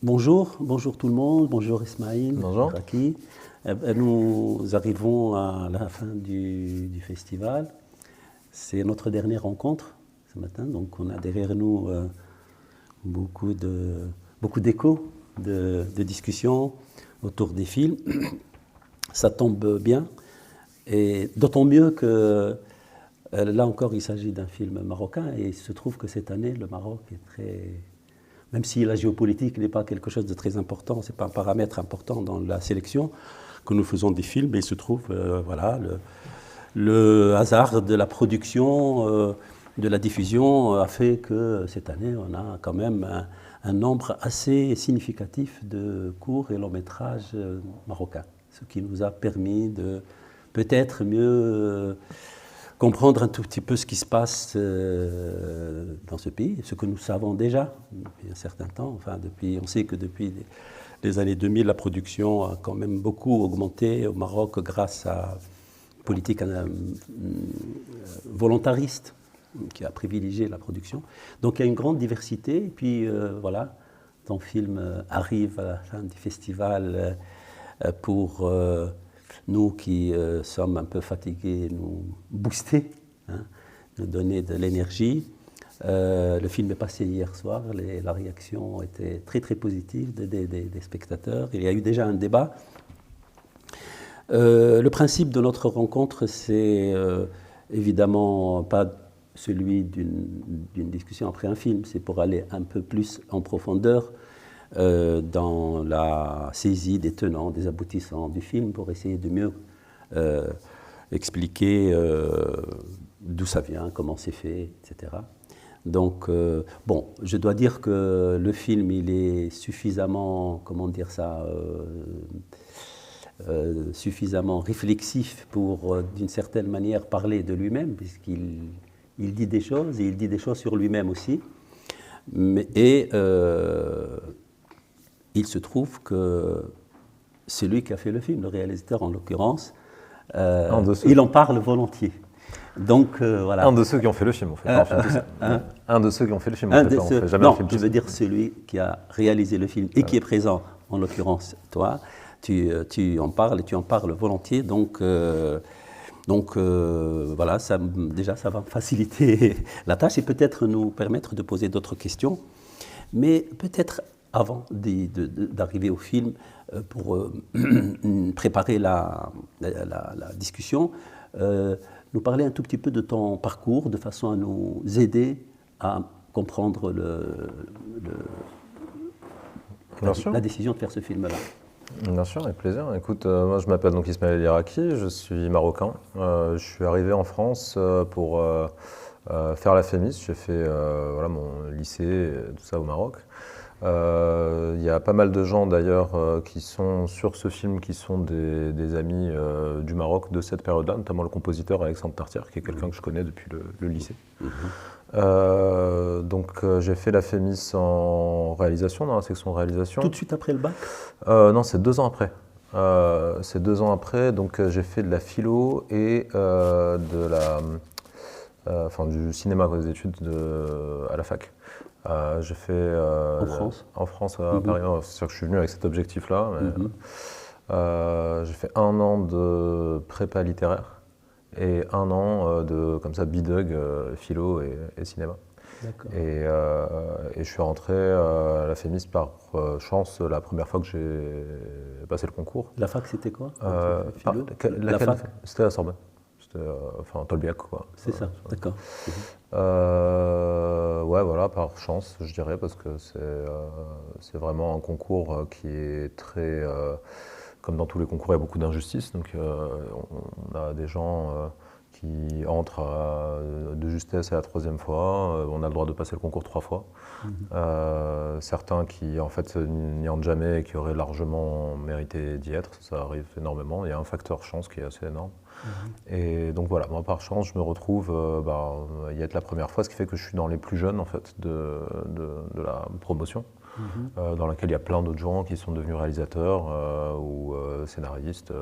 Bonjour tout le monde, bonjour Ismaïl, Bonjour. Raki. Nous arrivons à la fin du festival. C'est notre dernière rencontre ce matin, donc on a derrière nous beaucoup d'échos, de discussions autour des films. Ça tombe bien, et d'autant mieux que là encore il s'agit d'un film marocain, et il se trouve que cette année le Maroc est très... Même si la géopolitique n'est pas quelque chose de très important, ce n'est pas un paramètre important dans la sélection que nous faisons des films, mais il se trouve, le hasard de la production, de la diffusion a fait que cette année, on a quand même un nombre assez significatif de courts et longs métrages marocains, ce qui nous a permis de peut-être mieux comprendre un tout petit peu ce qui se passe dans ce pays, ce que nous savons déjà depuis un certain temps. On sait que depuis les années 2000, la production a quand même beaucoup augmenté au Maroc grâce à une politique volontariste qui a privilégié la production. Donc il y a une grande diversité. Et puis voilà, ton film arrive à la fin du festival pour... nous qui sommes un peu fatigués, nous booster, nous donner de l'énergie. Le film est passé hier soir, la réaction était très très positive des spectateurs. Il y a eu déjà un débat. Le principe de notre rencontre, c'est évidemment pas celui d'une discussion après un film, c'est pour aller un peu plus en profondeur dans la saisie des tenants, des aboutissants du film, pour essayer de mieux expliquer d'où ça vient, comment c'est fait, etc. Donc, bon, je dois dire que le film, il est suffisamment, comment dire ça, suffisamment réflexif pour, d'une certaine manière, parler de lui-même, puisqu'il dit des choses, et il dit des choses sur lui-même aussi. Il se trouve que c'est lui qui a fait le film, le réalisateur en l'occurrence, il en parle volontiers. Donc voilà. Un de ceux qui ont fait le film, en fait. Un de ceux qui ont fait le film, en fait. On fait jamais un film je veux dire celui qui a réalisé le film et qui est présent, en l'occurrence toi. Tu en parles et tu en parles volontiers. Donc voilà, déjà ça va faciliter la tâche et peut-être nous permettre de poser d'autres questions. Mais peut-être avant d'arriver au film, pour préparer la discussion, nous parler un tout petit peu de ton parcours, de façon à nous aider à comprendre la décision de faire ce film-là. Bien sûr, avec plaisir. Écoute, moi je m'appelle donc Ismaïl Eliraki, je suis marocain. Je suis arrivé en France pour faire la FEMIS. J'ai fait mon lycée, tout ça au Maroc. Il y a pas mal de gens d'ailleurs qui sont sur ce film, qui sont des amis du Maroc de cette période-là, notamment le compositeur Alexandre Tartière, qui est quelqu'un que je connais depuis le lycée. Donc j'ai fait la FEMIS en réalisation, dans la section réalisation. Tout de suite après le bac? Non, c'est 2 ans après. C'est 2 ans après, donc j'ai fait de la philo et du cinéma, des études à la fac. J'ai fait en France, à Paris. C'est sûr que je suis venu avec cet objectif-là. J'ai fait 1 an de prépa littéraire et 1 an de comme ça bidug, philo et cinéma. Et je suis rentré à la FEMIS par chance la première fois que j'ai passé le concours. La fac, c'était quoi? La fac, c'était à Sorbonne. Tolbiac, quoi. C'est ça, d'accord. Ouais, voilà, par chance, je dirais, parce que c'est vraiment un concours qui est très... comme dans tous les concours, il y a beaucoup d'injustices, donc on a des gens qui entrent de justesse à la 3e fois, on a le droit de passer le concours 3 fois. Certains qui, en fait, n'y entrent jamais et qui auraient largement mérité d'y être, ça arrive énormément. Il y a un facteur chance qui est assez énorme. Et donc voilà, moi par chance, je me retrouve y être la première fois, ce qui fait que je suis dans les plus jeunes en fait de la promotion, dans laquelle il y a plein d'autres gens qui sont devenus réalisateurs ou scénaristes.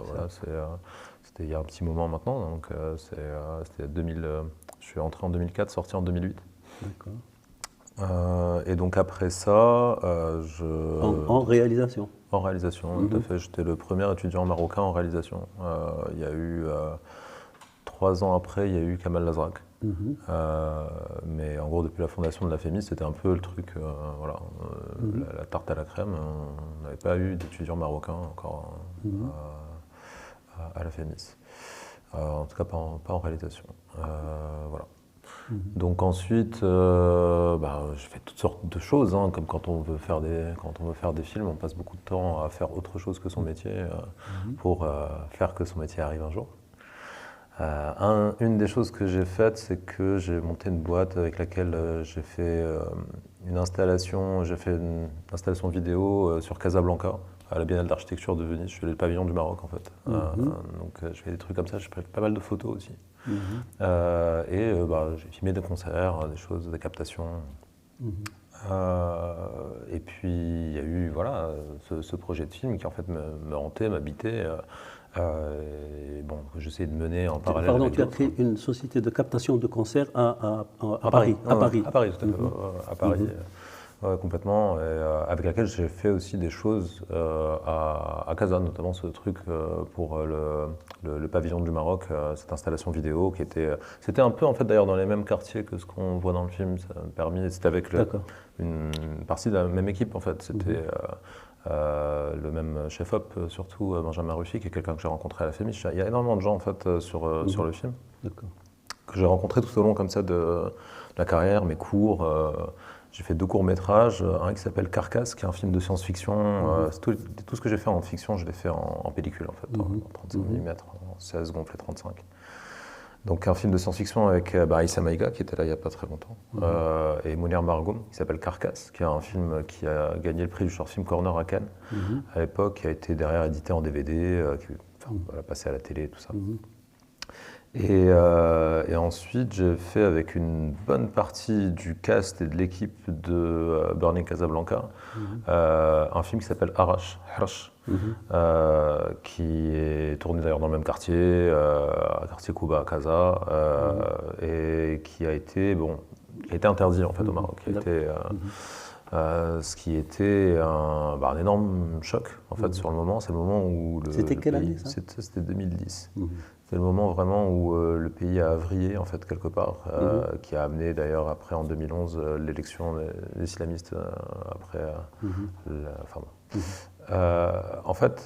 Voilà, c'était il y a un petit moment maintenant, donc c'était 2000. Je suis entré en 2004, sorti en 2008. D'accord. Et donc après ça, En réalisation. En réalisation, tout à fait. J'étais le premier étudiant marocain en réalisation. Il y a eu 3 ans après, il y a eu Kamal Lazrak. Mais en gros, depuis la fondation de la FEMIS, c'était un peu le truc, voilà, la tarte à la crème. On n'avait pas eu d'étudiants marocains encore à la FEMIS. En tout cas, pas en réalisation. Voilà. Donc ensuite, je fais toutes sortes de choses, hein, comme quand on veut faire des films, on passe beaucoup de temps à faire autre chose que son métier pour faire que son métier arrive un jour. Une des choses que j'ai faites, c'est que j'ai monté une boîte avec laquelle j'ai fait une installation vidéo sur Casablanca, à la Biennale d'architecture de Venise. Je suis allé le pavillon du Maroc en fait. Donc je fais des trucs comme ça, je fais pas mal de photos aussi. J'ai filmé des concerts, des choses, des captations. Et puis il y a eu voilà, ce projet de film qui en fait me hantait, m'habitait. J'essaie de mener en parallèle. Pardon, tu as créé une société de captation de concerts à Paris. À Paris. À Paris, tout à fait. À Paris, complètement. Et, avec laquelle j'ai fait aussi des choses à Casa, notamment ce truc pour le pavillon du Maroc, cette installation vidéo qui c'était un peu en fait d'ailleurs dans les mêmes quartiers que ce qu'on voit dans le film. Ça m'a permis, c'était avec une partie de la même équipe en fait. C'était le même chef-op, surtout Benjamin Ruffy, qui est quelqu'un que j'ai rencontré à la FEMIS. Il y a énormément de gens en fait sur le film que j'ai rencontré tout au long comme ça de la carrière, mes cours. J'ai fait 2 courts-métrages, un qui s'appelle Carcasse, qui est un film de science-fiction. Tout ce que j'ai fait en fiction, je l'ai fait en pellicule en fait, en 35 mm, en 16 gonflé 35. Donc un film de science-fiction avec Issa Maïga, qui était là il n'y a pas très longtemps, et Mounir Margoum, qui s'appelle Carcasse, qui est un film qui a gagné le prix du Short Film Corner à Cannes, à l'époque, qui a été derrière édité en DVD, qui a passé à la télé, tout ça. Et ensuite, j'ai fait avec une bonne partie du cast et de l'équipe de Burning Casablanca un film qui s'appelle Harash, qui est tourné d'ailleurs dans le même quartier, quartier Kouba à Casa, et qui a été interdit en fait au Maroc. Ce qui était un énorme choc en fait sur le moment. C'est le moment où C'était quelle année ça? C'était 2010. C'est le moment vraiment où le pays a vrillé en fait quelque part, qui a amené d'ailleurs après en 2011 l'élection des islamistes après. En fait,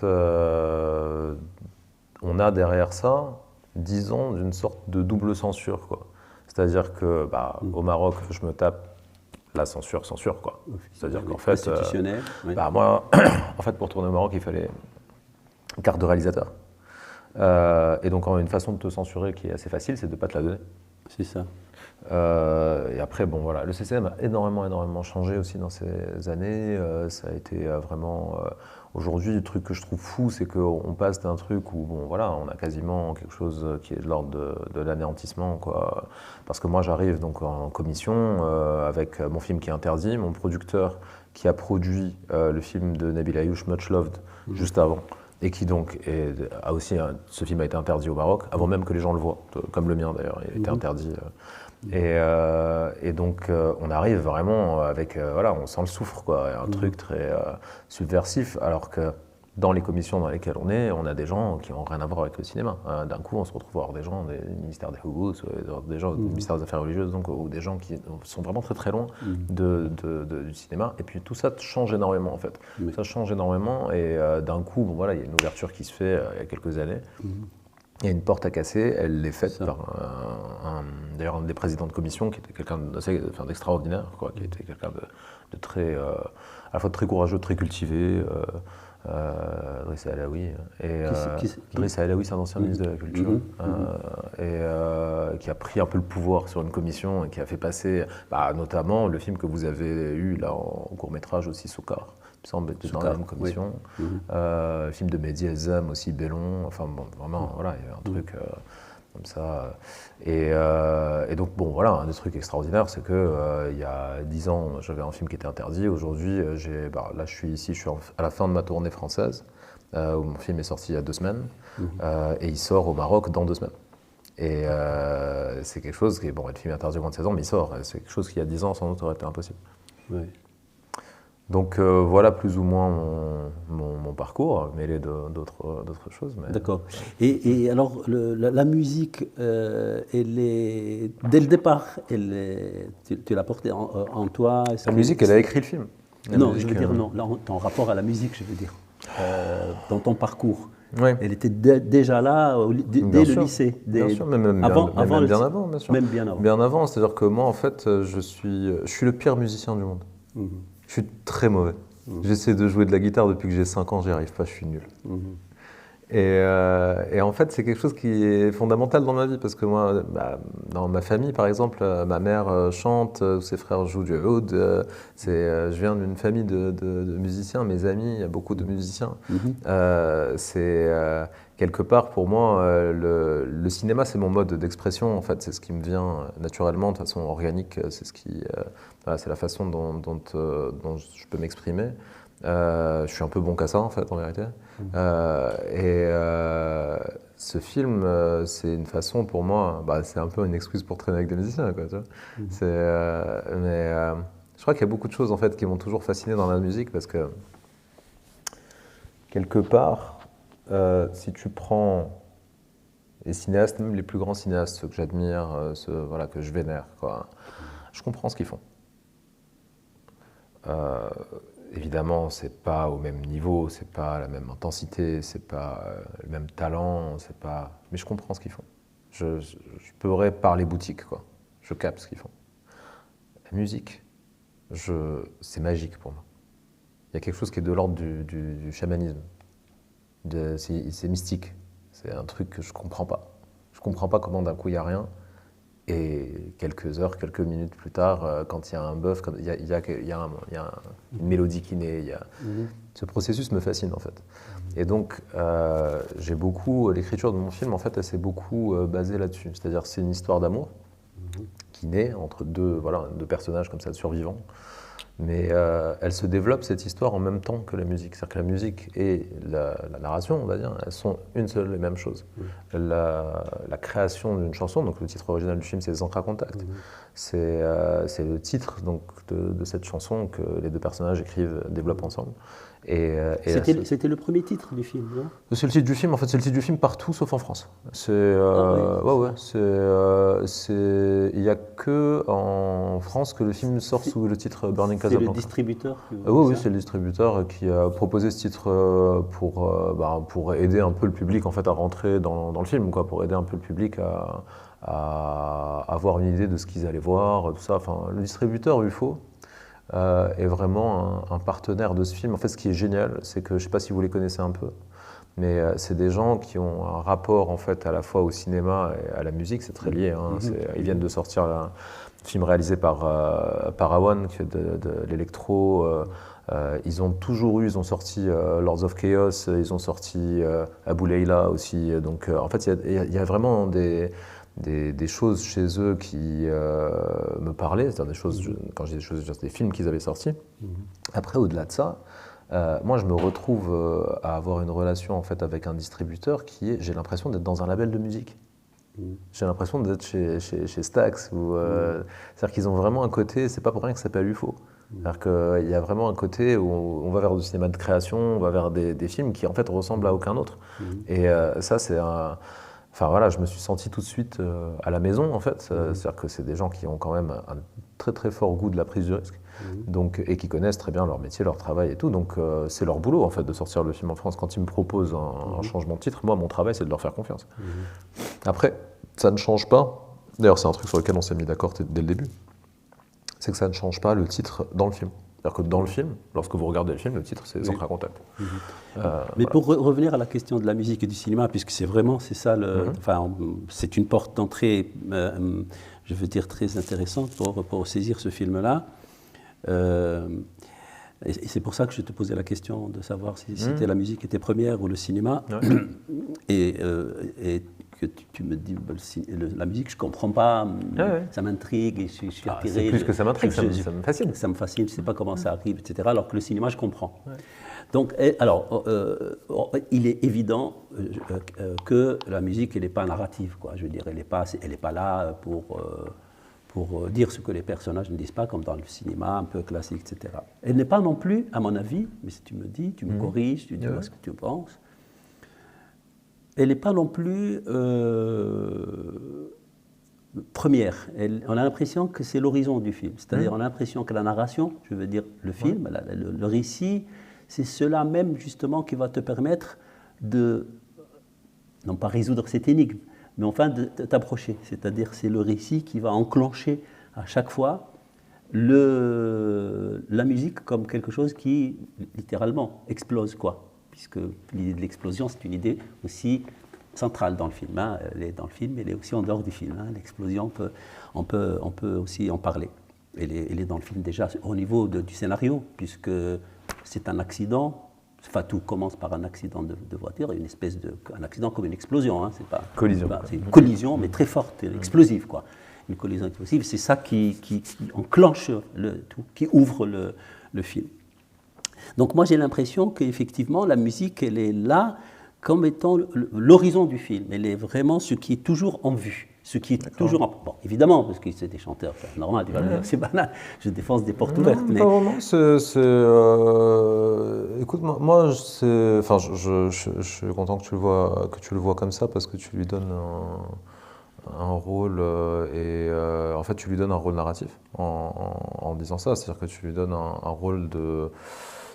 on a derrière ça 10 ans d'une sorte de double censure, quoi. C'est-à-dire que au Maroc, je me tape la censure quoi. C'est-à-dire qu'en fait, institutionnel. moi, en fait, pour tourner au Maroc, il fallait une carte de réalisateur. Et donc, une façon de te censurer qui est assez facile, c'est de ne pas te la donner. C'est ça. Et après, le CCM a énormément changé aussi dans ces années. Ça a été vraiment... Aujourd'hui, le truc que je trouve fou, c'est qu'on passe d'un truc où, on a quasiment quelque chose qui est de l'ordre de l'anéantissement, quoi. Parce que moi, j'arrive donc en commission avec mon film qui est interdit, mon producteur qui a produit le film de Nabil Ayouch, Much Loved, juste avant. Et qui donc ce film a été interdit au Maroc, avant même que les gens le voient, comme le mien d'ailleurs, il a été interdit. Et donc on arrive vraiment avec, on sent le soufre, quoi, un truc très subversif, alors que dans les commissions dans lesquelles on a des gens qui n'ont rien à voir avec le cinéma. D'un coup, on se retrouve à avoir des gens des ministères des Hugos, des gens du ministère des Affaires religieuses, donc, ou des gens qui sont vraiment très loin du cinéma. Et puis tout ça change énormément en fait. Ça change énormément et d'un coup, il y a une ouverture qui se fait il y a quelques années. Il y a une porte à casser, elle est faite par d'ailleurs un des présidents de commission qui était quelqu'un d'extraordinaire, quoi, qui était quelqu'un de très, à la fois très courageux, très cultivé. Drissa Alaoui. Drissa Alaoui, c'est un ancien ministre de la Culture, et qui a pris un peu le pouvoir sur une commission et qui a fait passer notamment le film que vous avez eu là en court-métrage aussi, Soukar. Il me semble être dans la même commission. Film de Mehdi Elzam aussi, Bellon. Enfin vraiment, il y avait un truc comme ça. Et donc un des trucs extraordinaires, c'est que il y a 10 ans, j'avais un film qui était interdit. Aujourd'hui, là je suis ici, je suis à la fin de ma tournée française, où mon film est sorti il y a 2 semaines, et il sort au Maroc dans 2 semaines. Et c'est quelque chose qui est, bon, le film est interdit au moins de 16 ans, mais il sort. C'est quelque chose qui, il y a 10 ans, sans doute, aurait été impossible. Ouais. Donc voilà plus ou moins mon parcours, mêlé d'autres choses. D'accord. Et alors, la musique, elle est, dès le départ, tu l'as portée en toi? La musique, elle a écrit le film. Non, je veux dire, non, là, ton rapport à la musique, je veux dire, dans ton parcours. Oui. Elle était déjà là dès le lycée. Bien sûr, même bien avant, bien sûr. Même bien avant. Bien avant, c'est-à-dire que moi, en fait, je suis le pire musicien du monde. Je suis très mauvais. J'essaie de jouer de la guitare depuis que j'ai 5 ans, j'y arrive pas, je suis nul. Et en fait, c'est quelque chose qui est fondamental dans ma vie, parce que moi, dans ma famille, par exemple, ma mère chante, ses frères jouent du oud. Je viens d'une famille de musiciens, mes amis, il y a beaucoup de musiciens. Quelque part, pour moi, le cinéma, c'est mon mode d'expression, en fait, c'est ce qui me vient naturellement, de façon organique, c'est la façon dont je peux m'exprimer. Je suis un peu bon qu'à ça, en fait, en vérité. Ce film, c'est une façon pour moi, c'est un peu une excuse pour traîner avec des musiciens, quoi, tu vois. Je crois qu'il y a beaucoup de choses, en fait, qui m'ont toujours fasciné dans la musique, parce que, quelque part, si tu prends les cinéastes, même les plus grands cinéastes, ceux que j'admire, ceux que je vénère, quoi, je comprends ce qu'ils font. Évidemment, c'est pas au même niveau, c'est pas la même intensité, c'est pas le même talent, mais je comprends ce qu'ils font. Je pourrais parler boutique, quoi. Je capte ce qu'ils font. La musique, c'est magique pour moi. Il y a quelque chose qui est de l'ordre du chamanisme. C'est mystique. C'est un truc que je comprends pas. Je comprends pas comment d'un coup il y a rien. Et quelques heures, quelques minutes plus tard, quand il y a un bœuf, il y a une mélodie qui naît. Ce processus me fascine, en fait. Et donc, l'écriture de mon film, en fait, elle s'est beaucoup basée là-dessus. C'est-à-dire, c'est une histoire d'amour qui naît entre deux personnages comme ça, survivants. Mais elle se développe, cette histoire, en même temps que la musique. C'est-à-dire que la musique et la narration, on va dire, elles sont une seule et même chose. La création d'une chanson, donc le titre original du film, c'est « Encres à contact ». C'est le titre donc, de cette chanson que les deux personnages écrivent, développent ensemble. C'était le premier titre du film, non? C'est le titre du film, en fait, c'est le titre du film partout sauf en France. Il n'y a que en France que le film sort sous le titre Burning Casablanca. C'est le distributeur Oui, c'est le distributeur qui a proposé ce titre pour aider un peu le public en fait, à rentrer dans le film, quoi, pour aider un peu le public à avoir une idée de ce qu'ils allaient voir, tout ça. Enfin, le distributeur UFO est vraiment un partenaire de ce film. En fait, ce qui est génial, c'est que, je ne sais pas si vous les connaissez un peu, mais c'est des gens qui ont un rapport en fait, à la fois au cinéma et à la musique, c'est très lié. Hein. Ils viennent de sortir un film réalisé par Awan, qui est de l'électro. Ils ont sorti Lords of Chaos, ils ont sorti Abou Leila aussi. Donc, en fait, il y a vraiment des choses chez eux qui me parlaient, c'est-à-dire des choses, quand je dis des choses, c'est des films qu'ils avaient sortis. Après, au-delà de ça, moi je me retrouve à avoir une relation en fait, avec un distributeur qui est, j'ai l'impression d'être dans un label de musique. J'ai l'impression d'être chez Stax. C'est-à-dire qu'ils ont vraiment un côté, c'est pas pour rien que ça s'appelle UFO. C'est-à-dire qu'il y a vraiment un côté où on va vers du cinéma de création, on va vers des films qui en fait ressemblent à aucun autre. Et ça, c'est un... Enfin voilà, je me suis senti tout de suite à la maison en fait. C'est-à-dire que c'est des gens qui ont quand même un très très fort goût de la prise de risque, donc, et qui connaissent très bien leur métier, leur travail et tout. Donc c'est leur boulot en fait de sortir le film en France. Quand ils me proposent un changement de titre, moi mon travail c'est de leur faire confiance. Après, ça ne change pas. D'ailleurs c'est un truc sur lequel on s'est mis d'accord dès le début. C'est que ça ne change pas le titre dans le film. C'est-à-dire que dans le film, lorsque vous regardez le film, le titre c'est Encres à contact. Mais pour revenir à la question de la musique et du cinéma, puisque c'est ça, enfin, c'est une porte d'entrée, je veux dire, très intéressante pour saisir ce film-là. Et c'est pour ça que je te posais la question de savoir si c'était la musique qui était première ou le cinéma. Et que tu me dis la musique, je ne comprends pas, ça m'intrigue et je suis attiré. C'est plus que ça m'intrigue, ça me fascine. Ça me fascine, je ne sais pas comment ça arrive, etc. Alors que le cinéma, je comprends. Donc, alors, il est évident que la musique, elle n'est pas narrative, quoi. Je veux dire, elle n'est pas là pour dire ce que les personnages ne disent pas, comme dans le cinéma un peu classique, etc. Elle n'est pas non plus, à mon avis, mais si tu me dis, tu me corriges, tu dis ce que tu penses, elle n'est pas non plus première. On a l'impression que c'est l'horizon du film. C'est-à-dire, on a l'impression que la narration, je veux dire le film, le récit, c'est cela même justement qui va te permettre de, non pas résoudre cette énigme, mais enfin de t'approcher. C'est-à-dire, c'est le récit qui va enclencher à chaque fois la musique comme quelque chose qui, littéralement, explose, quoi. Puisque l'idée de l'explosion, c'est une idée aussi centrale dans le film. Hein. Elle est dans le film, mais elle est aussi en dehors du film. Hein. L'explosion, on peut aussi en parler. Elle est dans le film déjà au niveau du scénario, puisque c'est un accident. Enfin, tout commence par un accident de voiture, une espèce un accident comme une explosion. Hein. C'est pas collision. C'est une collision, mais très forte, explosive, quoi. Une collision explosive, c'est ça qui enclenche le tout, qui ouvre le film. Donc moi j'ai l'impression qu'effectivement la musique elle est là comme étant l'horizon du film. Elle est vraiment ce qui est toujours en vue, ce qui est toujours en... Bon, évidemment, parce que c'est des chanteurs, c'est normal, c'est banal, je défonce des portes ouvertes. Mais... Non, écoute, moi je suis content que tu le vois comme ça parce que tu lui donnes un rôle en fait tu lui donnes un rôle narratif en disant ça, c'est-à-dire que tu lui donnes un rôle de...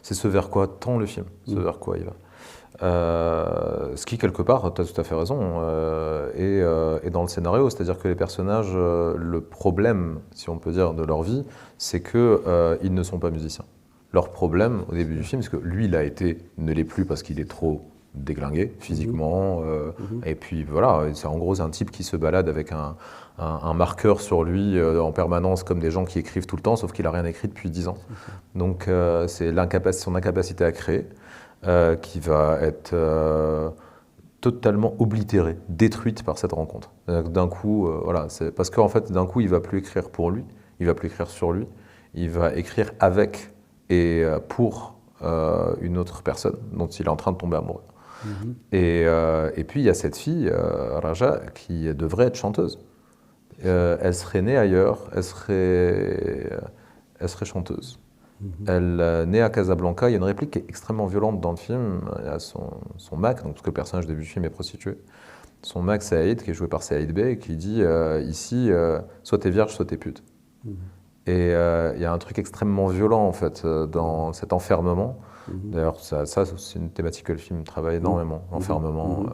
C'est ce vers quoi tend le film, ce vers quoi il va. Ce qui, quelque part, tu as tout à fait raison, est dans le scénario, c'est-à-dire que les personnages, le problème, si on peut dire, de leur vie, c'est qu'ils ne sont pas musiciens. Leur problème, au début du film, c'est que lui, ne l'est plus parce qu'il est trop déglingué physiquement, et puis voilà, en gros, c'est un type qui se balade avec un marqueur sur lui en permanence, comme des gens qui écrivent tout le temps, sauf qu'il n'a rien écrit depuis 10 ans. Donc c'est son incapacité à créer qui va être totalement oblitérée, détruite par cette rencontre. D'un coup, voilà, c'est parce qu'en fait, d'un coup, il ne va plus écrire pour lui, il ne va plus écrire sur lui, il va écrire avec et pour une autre personne dont il est en train de tomber amoureux. Et puis, il y a cette fille, Raja, qui devrait être chanteuse. Elle serait née ailleurs, elle serait chanteuse. Elle est née à Casablanca. Il y a une réplique qui est extrêmement violente dans le film. Il y a son Mac, donc, parce que le personnage du film est prostitué. Son Mac, Saïd, qui est joué par Saïd Bey, qui dit ici, soit t'es vierge, soit t'es pute. Et il y a un truc extrêmement violent en fait dans cet enfermement. D'ailleurs, ça c'est une thématique que le film travaille énormément, l'enfermement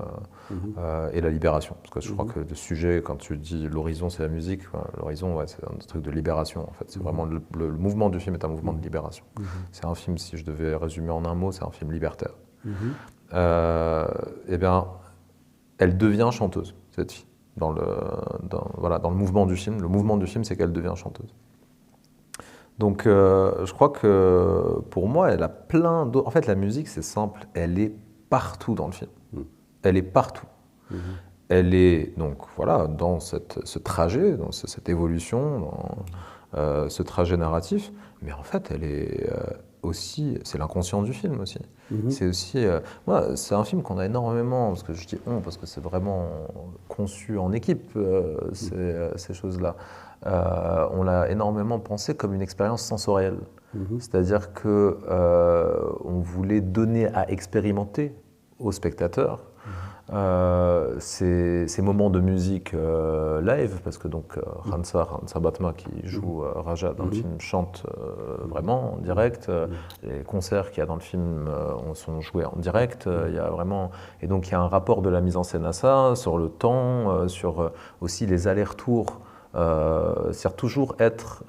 et la libération. Parce que je crois que le sujet, quand tu dis l'horizon, c'est la musique, l'horizon, c'est un truc de libération en fait. C'est vraiment le mouvement du film est un mouvement de libération. C'est un film, si je devais résumer en un mot, c'est un film libertaire. Eh bien, elle devient chanteuse, cette fille, dans le mouvement du film. Le mouvement du film, c'est qu'elle devient chanteuse. Donc, je crois que pour moi, elle a plein d'autres. En fait, la musique, c'est simple, elle est partout dans le film. Elle est partout. Elle est donc voilà dans ce trajet, dans cette évolution, dans ce trajet narratif. Mais en fait, elle est aussi, c'est l'inconscient du film aussi. C'est aussi, moi, c'est un film qu'on a énormément, parce que je dis parce que c'est vraiment conçu en équipe ces choses-là. On l'a énormément pensé comme une expérience sensorielle. C'est-à-dire que on voulait donner à expérimenter aux spectateurs ces moments de musique live, parce que donc Ransa Batma qui joue Raja dans le film chante vraiment en direct. Les concerts qu'il y a dans le film sont joués en direct. Il y a vraiment, et donc il y a un rapport de la mise en scène à ça, sur le temps, sur aussi les allers-retours. C'est toujours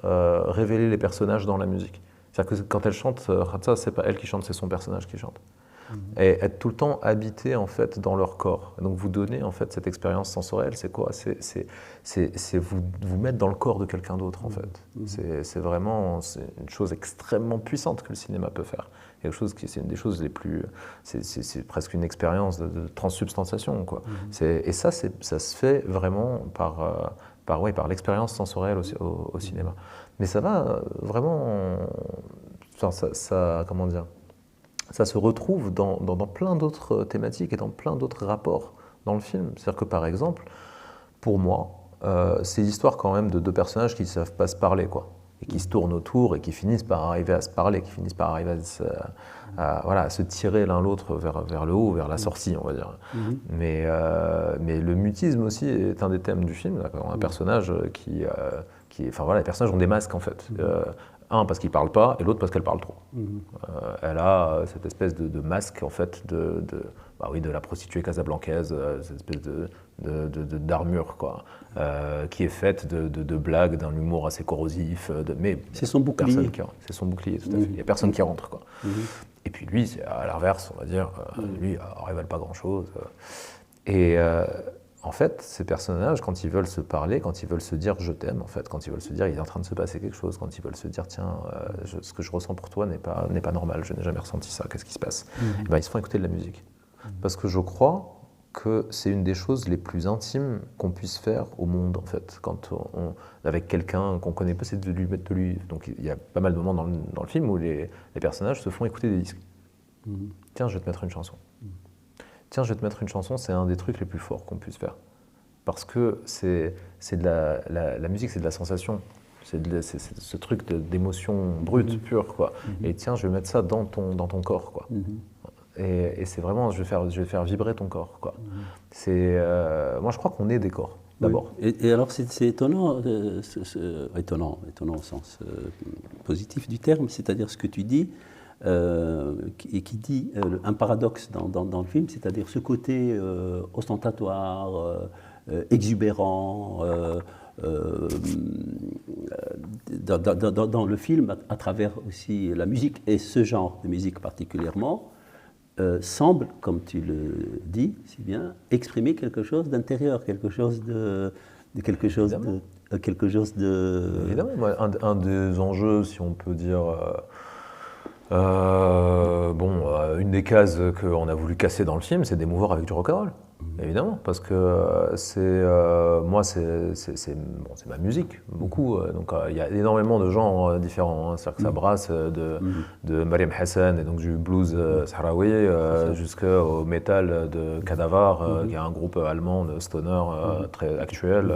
révéler les personnages dans la musique. C'est-à-dire que quand elle chante, Ransa, c'est pas elle qui chante, c'est son personnage qui chante. et être tout le temps habité en fait dans leur corps. Et donc vous donner en fait cette expérience sensorielle, c'est quoi? C'est vous mettre dans le corps de quelqu'un d'autre en fait. C'est vraiment une chose extrêmement puissante que le cinéma peut faire. Quelque chose c'est une des choses les plus, c'est presque une expérience de transsubstantiation quoi. Et ça se fait vraiment par l'expérience sensorielle au cinéma. Mais ça va vraiment, enfin, comment dire, ça se retrouve dans plein d'autres thématiques et dans plein d'autres rapports dans le film. C'est-à-dire que par exemple, pour moi, c'est l'histoire quand même de deux personnages qui ne savent pas se parler, quoi, et qui se tournent autour et qui finissent par arriver à se parler, qui finissent par arriver à se tirer l'un l'autre vers le haut, vers la sortie, on va dire. Mais le mutisme aussi est un des thèmes du film. Un personnage enfin voilà, les personnages ont des masques en fait. Un parce qu'ils ne parlent pas et l'autre parce qu'elle parle trop. Elle a cette espèce de masque en fait de la prostituée casablancaise, cette espèce d'armure quoi, qui est faite de blagues, d'un humour assez corrosif. Mais c'est son bouclier. C'est son bouclier, tout à fait. Il n'y a personne qui rentre quoi. Et puis lui, c'est à l'inverse, on va dire, lui, il révèle pas grand-chose. Et en fait, ces personnages, quand ils veulent se parler, quand ils veulent se dire « je t'aime », en fait, quand ils veulent se dire « il est en train de se passer quelque chose », quand ils veulent se dire « tiens, ce que je ressens pour toi n'est pas normal, je n'ai jamais ressenti ça, qu'est-ce qui se passe ?» Et ben, ils se font écouter de la musique. Parce que je crois que c'est une des choses les plus intimes qu'on puisse faire au monde, en fait. Quand avec quelqu'un qu'on ne connaît pas, c'est de lui mettre de lui. Donc il y a pas mal de moments dans le film où les personnages se font écouter des disques. Tiens, je vais te mettre une chanson. Tiens, je vais te mettre une chanson, c'est un des trucs les plus forts qu'on puisse faire. Parce que c'est de la musique, c'est de la sensation. C'est ce truc d'émotion brute, pure, quoi. Et tiens, je vais mettre ça dans ton corps, quoi. Et c'est vraiment, je vais faire vibrer ton corps, quoi. Moi, je crois qu'on est des corps, d'abord. Oui. Et alors, c'est étonnant, étonnant au sens positif du terme, c'est-à-dire ce que tu dis, et qui dit un paradoxe dans le film, c'est-à-dire ce côté ostentatoire, exubérant, dans le film, à travers aussi la musique, et ce genre de musique particulièrement, semble, comme tu le dis si bien, exprimer quelque chose d'intérieur, quelque chose de Évidemment, moi, un des enjeux, si on peut dire, une des cases qu'on a voulu casser dans le film, c'est d'émouvoir avec du rock'n'roll. Évidemment, parce que moi, c'est ma musique, beaucoup. Donc, il y a énormément de genres différents. C'est-à-dire que ça brasse de Mariam Hassan, et donc du blues sahraoui, jusqu'au métal de Cadavar, qui est un groupe allemand de stoner très actuel,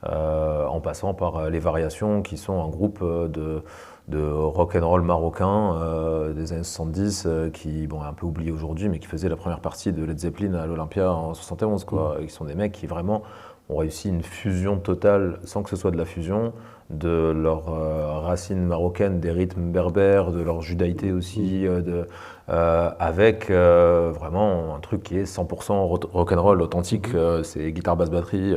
en passant par Les Variations, qui sont un groupe de rock'n'roll marocain des années 70 qui est un peu oublié aujourd'hui, mais qui faisait la première partie de Led Zeppelin à l'Olympia en 71 quoi. Ils sont des mecs qui vraiment ont réussi une fusion totale, sans que ce soit de la fusion, de leurs racines marocaines, des rythmes berbères, de leur judaïté aussi, avec vraiment un truc qui est 100% rock'n'roll authentique, c'est guitare, basse, batterie.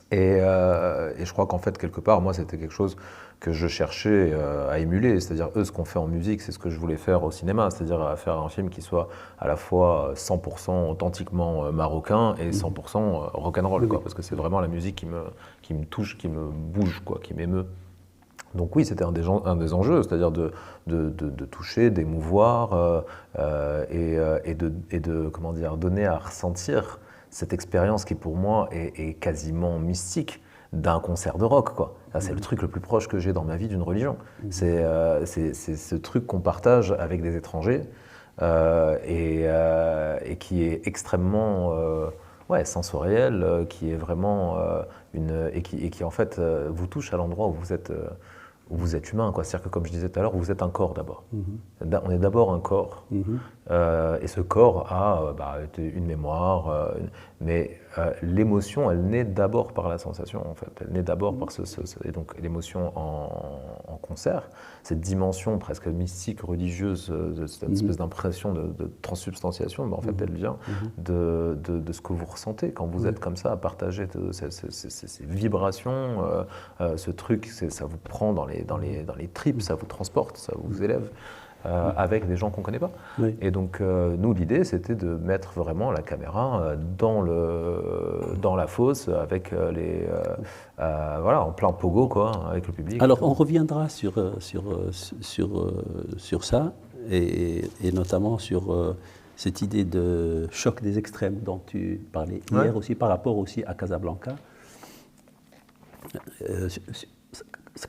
Et je crois qu'en fait, quelque part, moi, c'était quelque chose que je cherchais à émuler, c'est-à-dire eux, ce qu'on fait en musique, c'est ce que je voulais faire au cinéma, c'est-à-dire à faire un film qui soit à la fois 100% authentiquement marocain et 100% rock'n'roll, quoi, parce que c'est vraiment la musique qui me touche, qui me bouge, quoi, qui m'émeut. Donc oui, c'était un des enjeux, c'est-à-dire de toucher, d'émouvoir et de comment dire, donner à ressentir cette expérience qui pour moi est quasiment mystique d'un concert de rock, quoi. C'est le truc le plus proche que j'ai dans ma vie d'une religion. C'est ce truc qu'on partage avec des étrangers et qui est extrêmement sensoriel, qui est vraiment et qui en fait vous touche à l'endroit où vous êtes humain, quoi. C'est-à-dire que, comme je disais tout à l'heure, vous êtes un corps d'abord. On est d'abord un corps. Et ce corps a une mémoire, mais l'émotion, elle naît d'abord par la sensation, en fait. Elle naît d'abord par et donc l'émotion en concert, cette dimension presque mystique, religieuse, cette espèce d'impression de transsubstantiation, mais en fait, elle vient de ce que vous ressentez quand vous êtes comme ça, à partager ces vibrations, ce truc, ça vous prend dans les tripes, ça vous transporte, ça vous élève. avec des gens qu'on ne connaît pas. Oui. Et donc, nous, l'idée, c'était de mettre vraiment la caméra dans la fosse, avec voilà, en plein pogo, quoi, avec le public. Alors, on reviendra sur ça, et notamment sur cette idée de choc des extrêmes dont tu parlais hier aussi, par rapport aussi à Casablanca.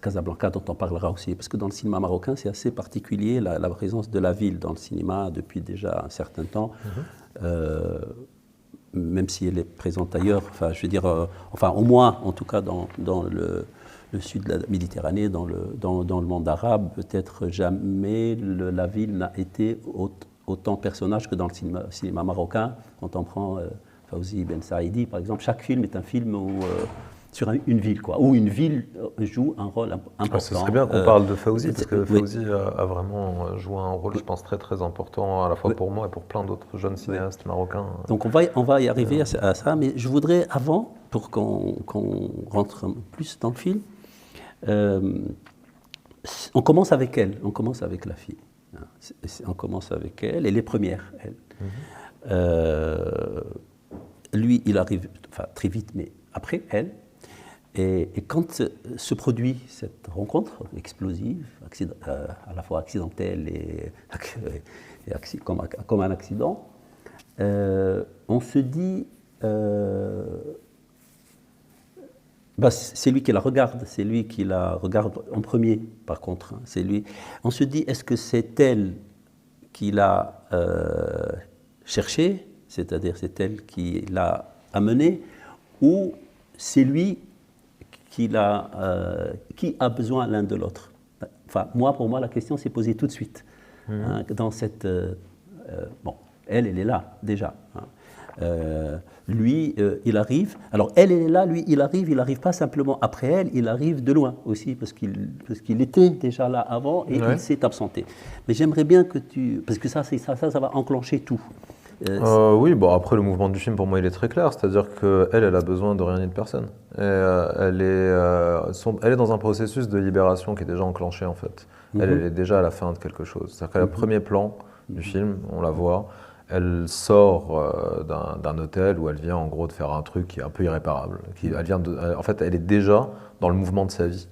Casablanca dont on parlera aussi, parce que dans le cinéma marocain, c'est assez particulier la présence de la ville dans le cinéma depuis déjà un certain temps, même si elle est présente ailleurs, enfin, je veux dire, enfin, au moins, en tout cas, dans le sud de la Méditerranée, dans le monde arabe, peut-être jamais la ville n'a été autant personnage que dans le cinéma marocain. Quand on prend Fawzi Ben Saïdi, par exemple, chaque film est un film où sur une ville, quoi, où une ville joue un rôle important. Ce serait bien qu'on parle de Fawzi, parce que Fawzi a vraiment joué un rôle, je pense, très très important, à la fois pour moi et pour plein d'autres jeunes cinéastes marocains. Donc on va y arriver à ça, mais je voudrais, avant, pour qu'on rentre plus dans le film, on commence avec elle, on commence avec la fille. On commence avec elle, elle est première, elle. Lui, il arrive, enfin très vite, mais après elle. Et quand se produit cette rencontre explosive, à la fois accidentelle et comme un accident, on se dit, c'est lui qui la regarde, c'est lui qui la regarde en premier, par contre. C'est lui. On se dit, est-ce que c'est elle qui l'a cherché, c'est-à-dire c'est elle qui l'a amené, ou c'est lui qui a besoin l'un de l'autre. Enfin, pour moi, la question s'est posée tout de suite. Dans cette, bon, elle est là déjà. Lui, il arrive. Alors, elle est là, lui, il arrive pas simplement après elle, il arrive de loin aussi, parce qu'il était déjà là avant et il s'est absenté. Mais j'aimerais bien que parce que ça va enclencher tout. Oui, bon, après le mouvement du film pour moi il est très clair, c'est-à-dire qu'elle a besoin de rien ni de personne. Et, elle est dans un processus de libération qui est déjà enclenché en fait. Elle est déjà à la fin de quelque chose. C'est-à-dire qu'à le premier plan du film, on la voit, elle sort d'un hôtel où elle vient en gros de faire un truc qui est un peu irréparable. En fait, elle est déjà dans le mouvement de sa vie.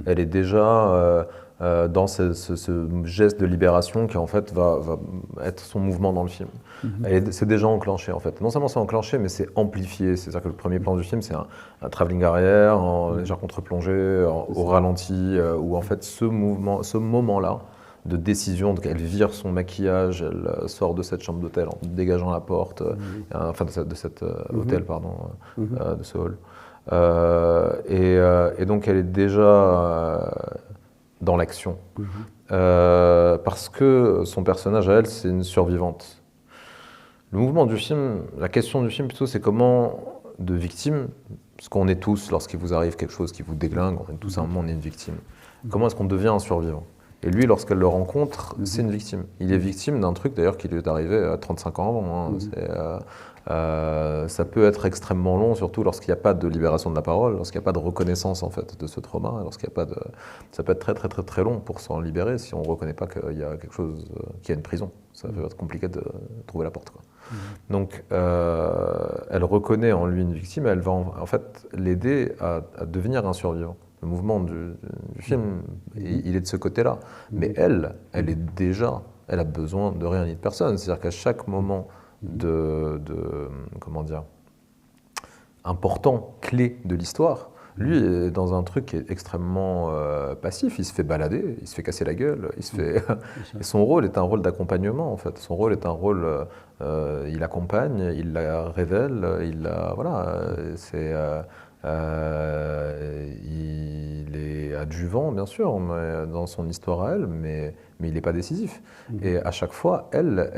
Elle est déjà dans ce geste de libération qui en fait va être son mouvement dans le film. C'est déjà enclenché en fait. Non seulement c'est enclenché, mais c'est amplifié. C'est-à-dire que le premier plan du film, c'est un travelling arrière, en légère contre-plongée, au ralenti, où en fait ce moment-là de décision, donc elle vire son maquillage, elle sort de cette chambre d'hôtel en dégageant la porte, enfin de cet hôtel, pardon, de ce hall. Et donc elle est déjà dans l'action. Parce que son personnage à elle, c'est une survivante. Le mouvement du film, la question du film plutôt, c'est comment de victime, parce qu'on est tous, lorsqu'il vous arrive quelque chose qui vous déglingue, on est tous à un moment, on est une victime. Comment est-ce qu'on devient un survivant? Et lui, lorsqu'elle le rencontre, c'est une victime. Il est victime d'un truc d'ailleurs qui lui est arrivé à 35 ans avant. Ça peut être extrêmement long, surtout lorsqu'il n'y a pas de libération de la parole, lorsqu'il n'y a pas de reconnaissance en fait de ce trauma, lorsqu'il n'y a pas de, ça peut être très très très très long pour s'en libérer si on ne reconnaît pas qu'il y a quelque chose, qu'il y a une prison. Ça peut être compliqué de trouver la porte, quoi. Donc, elle reconnaît en lui une victime, et elle va en fait l'aider à devenir un survivant. Le mouvement du film, il est de ce côté-là. Mais elle a besoin de rien ni de personne. C'est-à-dire qu'à chaque moment comment dire, important, clé de l'histoire, lui est dans un truc qui est extrêmement passif. Il se fait balader, il se fait casser la gueule, et son rôle est un rôle d'accompagnement en fait. Son rôle est un rôle, il accompagne, il la révèle, voilà, il est adjuvant bien sûr dans son histoire à elle, mais il n'est pas décisif. Et à chaque fois, elle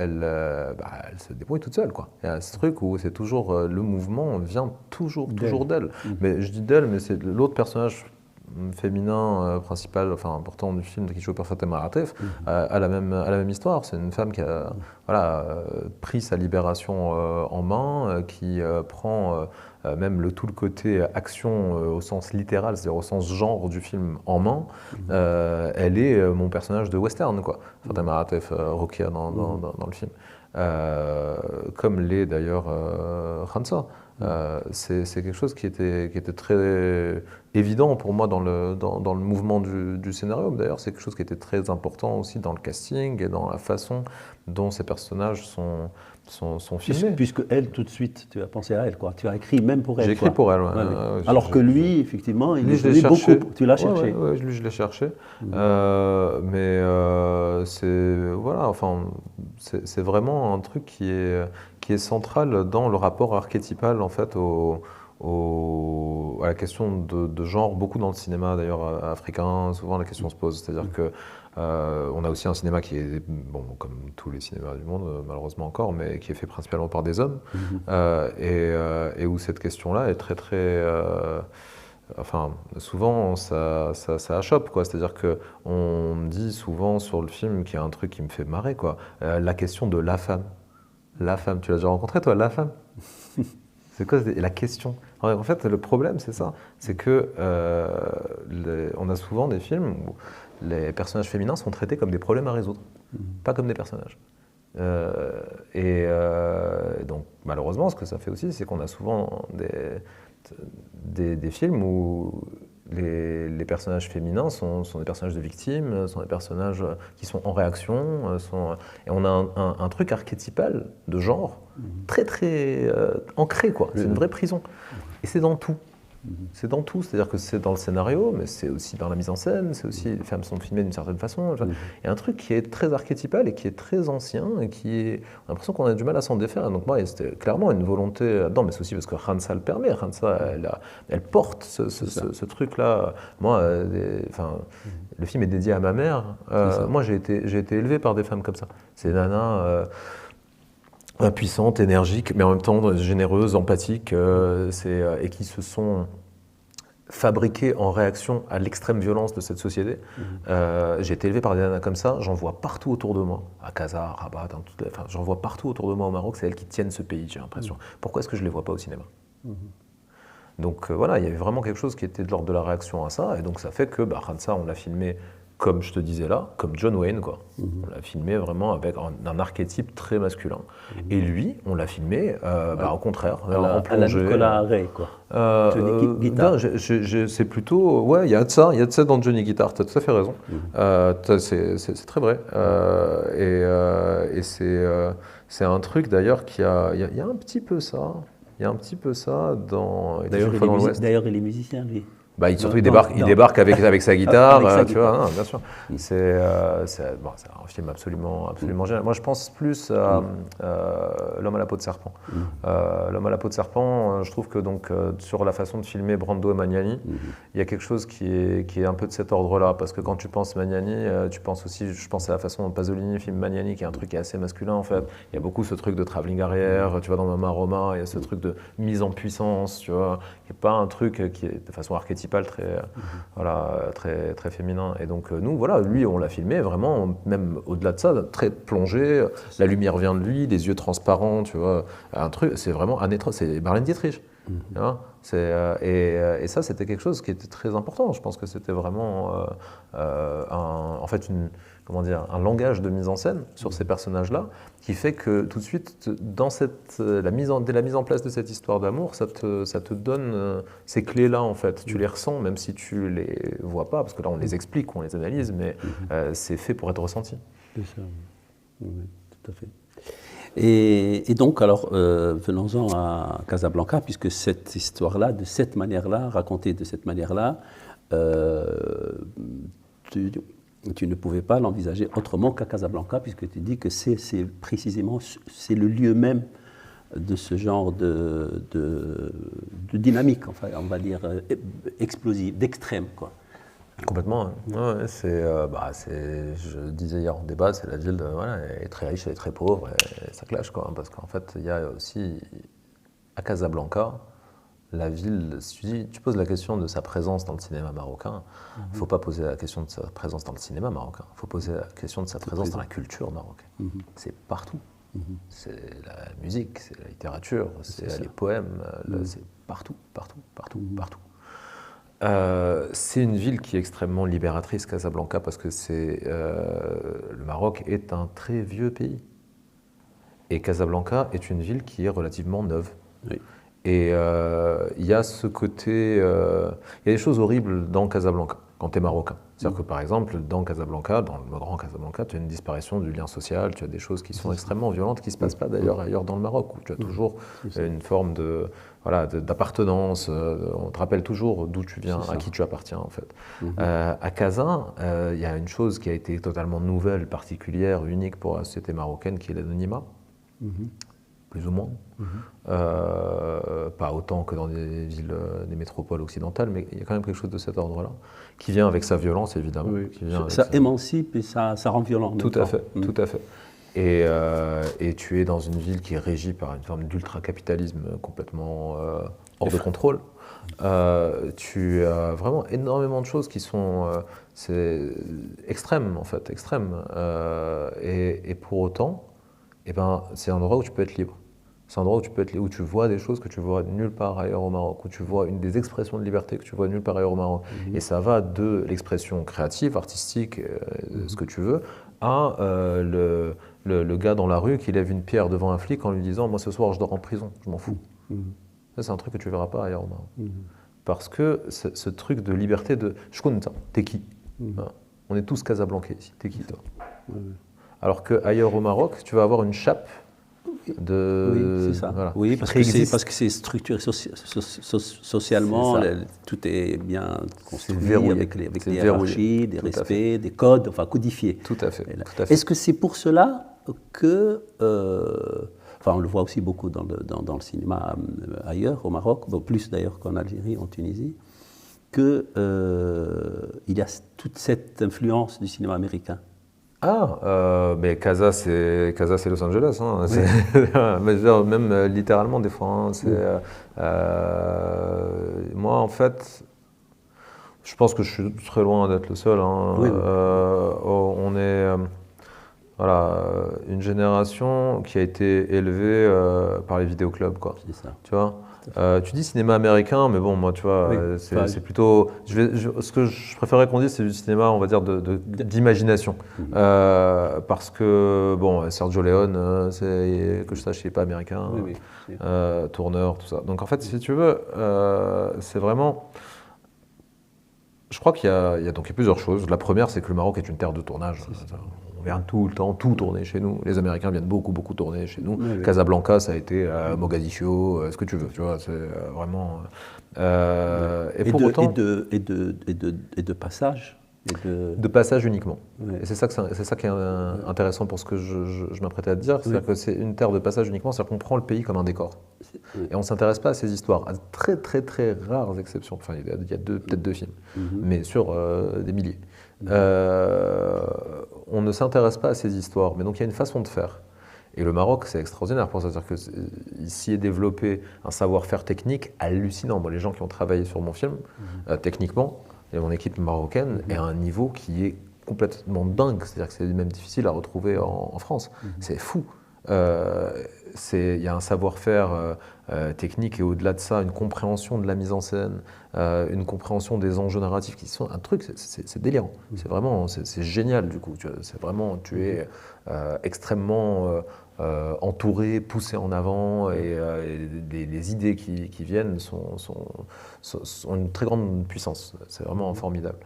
se débrouille toute seule, quoi. Il y a ce truc où c'est toujours le mouvement vient toujours d'elle. Mais je dis d'elle, mais c'est l'autre personnage féminin principal, enfin important du film, qui joue par Fatema Atef, a la même histoire. C'est une femme qui a pris sa libération en main, qui prend même tout le côté action au sens littéral, c'est-à-dire au sens genre du film en main. Elle est mon personnage de western, quoi. Fatema Atef, Rokia dans le film. Comme l'est d'ailleurs Khansa. C'est quelque chose qui était très évident pour moi dans le mouvement du scénario. D'ailleurs, c'est quelque chose qui était très important aussi dans le casting et dans la façon dont ces personnages sont filmés. Puisque elle, tout de suite, tu as pensé à elle, quoi. Tu as écrit même pour elle. J'ai écrit pour elle, ouais. Alors que lui, effectivement, il est beaucoup. Tu l'as cherché. Ouais, lui, je l'ai cherché. Mais voilà, enfin, c'est vraiment un truc qui est central dans le rapport archétypal en fait à la question de genre, beaucoup dans le cinéma d'ailleurs africain, souvent la question se pose, c'est-à-dire que on a aussi un cinéma qui est, bon, comme tous les cinémas du monde malheureusement encore, mais qui est fait principalement par des hommes, et où cette question-là est très enfin, souvent, ça achoppe, quoi. C'est-à-dire qu'on me dit souvent sur le film qu'il y a un truc qui me fait marrer, quoi. La question de la femme. La femme, tu l'as déjà rencontrée, toi, la femme? C'est quoi la question? En fait, le problème, c'est ça. C'est que on a souvent des films où les personnages féminins sont traités comme des problèmes à résoudre, pas comme des personnages. Donc, malheureusement, ce que ça fait aussi, c'est qu'on a souvent des films où les personnages féminins sont des personnages de victimes, sont des personnages qui sont en réaction, et on a un truc archétypal de genre très ancré, quoi. C'est une vraie prison. Et c'est dans tout. C'est dans tout, c'est-à-dire que c'est dans le scénario, mais c'est aussi dans la mise en scène, c'est aussi, les femmes sont filmées d'une certaine façon. Il y a un truc qui est très archétypal et qui est très ancien et on a l'impression qu'on a du mal à s'en défaire. Et donc moi, c'était clairement une volonté là-dedans, mais c'est aussi parce que Khansa le permet. Khansa, elle porte ce truc-là. Moi, le film est dédié à ma mère. Moi, j'ai été élevé par des femmes comme ça. Ces nanas impuissantes, énergiques, mais en même temps généreuses, empathiques, et qui se sont fabriquées en réaction à l'extrême violence de cette société. J'ai été élevé par des nanas comme ça, j'en vois partout autour de moi, à Casa, à Rabat, j'en vois partout autour de moi au Maroc, c'est elles qui tiennent ce pays, j'ai l'impression. Pourquoi est-ce que je ne les vois pas au cinéma? Donc voilà, il y avait vraiment quelque chose qui était de l'ordre de la réaction à ça, et donc ça fait que Khansa, on l'a filmé, comme je te disais là, comme John Wayne, quoi. On l'a filmé vraiment avec un archétype très masculin. Et lui, on l'a filmé au contraire, en plongée. Nicolas Ray, quoi. Johnny Guitar. C'est plutôt, ouais, il y a de ça dans Johnny Guitar, tu as tout à fait raison. C'est très vrai. Et c'est un truc d'ailleurs il y a un petit peu ça. Il y a un petit peu ça dans. D'ailleurs, il est musicien, lui. Surtout, il débarque avec sa guitare, tu vois, non, bien sûr. C'est un film absolument génial. Moi, je pense plus à L'homme à la peau de serpent. L'homme à la peau de serpent, je trouve que sur la façon de filmer Brando et Magnani, il y a quelque chose qui est un peu de cet ordre-là, parce que quand tu penses Magnani, tu penses aussi, je pense à la façon dont Pasolini filme Magnani, qui est un truc qui est assez masculin en fait. Il y a beaucoup ce truc de travelling arrière, tu vois, dans Mama Roma, il y a ce truc de mise en puissance, tu vois, qui n'est pas un truc qui est de façon archétypale très féminin. Et donc nous, voilà, lui, on l'a filmé vraiment, même au-delà de ça, très plongé. La lumière vient de lui, les yeux transparents, tu vois. Un truc, c'est vraiment c'est Marlène Dietrich. Tu vois, et ça, c'était quelque chose qui était très important. Je pense que c'était vraiment en fait un langage de mise en scène sur ces personnages-là, qui fait que tout de suite, dès la mise en place de cette histoire d'amour, ça te donne ces clés-là, en fait. Tu les ressens, même si tu les vois pas, parce que là, on les explique, on les analyse, mais c'est fait pour être ressenti. C'est ça, oui, tout à fait. Et donc, alors, venons-en à Casablanca, puisque cette histoire-là, de cette manière-là, racontée de cette manière-là, tu ne pouvais pas l'envisager autrement qu'à Casablanca, puisque tu dis que c'est précisément le lieu même de ce genre de dynamique, enfin, on va dire explosive, d'extrême, quoi. Complètement. Ouais, je disais hier en débat, c'est la ville elle est très riche, elle est très pauvre, et ça clash, quoi, parce qu'en fait, il y a aussi à Casablanca la ville, si tu poses la question de sa présence dans le cinéma marocain, il ne faut pas poser la question de sa présence dans le cinéma marocain, il faut poser la question de sa présence dans la culture marocaine. C'est partout. C'est la musique, c'est la littérature, c'est les poèmes, c'est partout, partout, partout, partout. C'est une ville qui est extrêmement libératrice, Casablanca, parce que le Maroc est un très vieux pays. Et Casablanca est une ville qui est relativement neuve. Oui. Et il y a ce côté... il y a des choses horribles dans Casablanca, quand tu es marocain. C'est-à-dire que par exemple, dans Casablanca, dans le grand Casablanca, tu as une disparition du lien social, tu as des choses qui sont extrêmement violentes, qui ne se passent pas d'ailleurs ailleurs dans le Maroc, où tu as toujours une forme d'appartenance, on te rappelle toujours d'où tu viens, à qui tu appartiens en fait. À Casa, il y a une chose qui a été totalement nouvelle, particulière, unique pour la société marocaine, qui est l'anonymat. Plus ou moins. Pas autant que dans des villes, des métropoles occidentales, mais il y a quand même quelque chose de cet ordre-là, qui vient avec sa violence, évidemment. Oui. Ça émancipe et ça rend violent. Tout à fait, tout à fait. Et tu es dans une ville qui est régie par une forme d'ultra-capitalisme complètement hors de contrôle. Tu as vraiment énormément de choses qui sont extrêmes, en fait, extrêmes. Et pour autant, c'est un endroit où tu peux être libre. C'est un endroit où tu peux être libre, où tu vois des choses que tu vois nulle part ailleurs au Maroc, où tu vois des expressions de liberté que tu vois nulle part ailleurs au Maroc. Et ça va de l'expression créative, artistique, ce que tu veux, à le gars dans la rue qui lève une pierre devant un flic en lui disant « moi ce soir je dors en prison, je m'en fous ». Ça c'est un truc que tu verras pas ailleurs au Maroc. Parce que ce truc de liberté de « je connais ça, t'es qui ?» On est tous casablancais ici, t'es qui toi? Alors qu'ailleurs au Maroc, tu vas avoir une chape de... Oui, c'est ça. Voilà, oui, parce que c'est structuré socialement, tout est bien construit avec des hiérarchies, des respects, des codes, enfin codifiés. Tout à fait. Est-ce que c'est pour cela que... Enfin, on le voit aussi beaucoup dans le cinéma ailleurs, au Maroc, plus d'ailleurs qu'en Algérie, en Tunisie, qu'il y a toute cette influence du cinéma américain. Mais Casa c'est Los Angeles, hein. Mais même littéralement des fois. Moi en fait, je pense que je suis très loin d'être le seul. On est une génération qui a été élevée par les vidéoclubs, quoi. C'est ça. Tu vois. Tu dis cinéma américain, mais bon, moi, tu vois, c'est plutôt... ce que je préférerais qu'on dise, c'est du cinéma, on va dire, d'imagination. Parce que, bon, Sergio Leone, que je sache, il n'est pas américain. Tourneur, tout ça. Donc, en fait, si tu veux, c'est vraiment... Je crois qu'il y a plusieurs choses. La première, c'est que le Maroc est une terre de tournage. On vient tout le temps, tout tourner chez nous. Les Américains viennent beaucoup tourner chez nous. Casablanca, ça a été Mogadiscio, ce que tu veux. Tu vois, c'est vraiment. Et de passage. De passage uniquement. Et c'est ça qui est intéressant pour ce que je m'apprêtais à te dire. C'est-à-dire que c'est une terre de passage uniquement. C'est-à-dire qu'on prend le pays comme un décor. Et on ne s'intéresse pas à ces histoires. À très rares exceptions. Enfin, il y a peut-être deux films. Mais sur des milliers. On ne s'intéresse pas à ces histoires, mais donc il y a une façon de faire. Et le Maroc, c'est extraordinaire pour ça. C'est-à-dire qu'ici est développé un savoir-faire technique hallucinant. Moi, les gens qui ont travaillé sur mon film, techniquement, et mon équipe marocaine est à un niveau qui est complètement dingue. C'est-à-dire que c'est même difficile à retrouver en France. C'est fou. Il y a un savoir-faire technique et au-delà de ça, une compréhension de la mise en scène, une compréhension des enjeux narratifs qui sont un truc, c'est délirant. C'est vraiment, c'est génial du coup. C'est vraiment, tu es extrêmement entouré, poussé en avant et les idées qui viennent ont une très grande puissance. C'est vraiment formidable.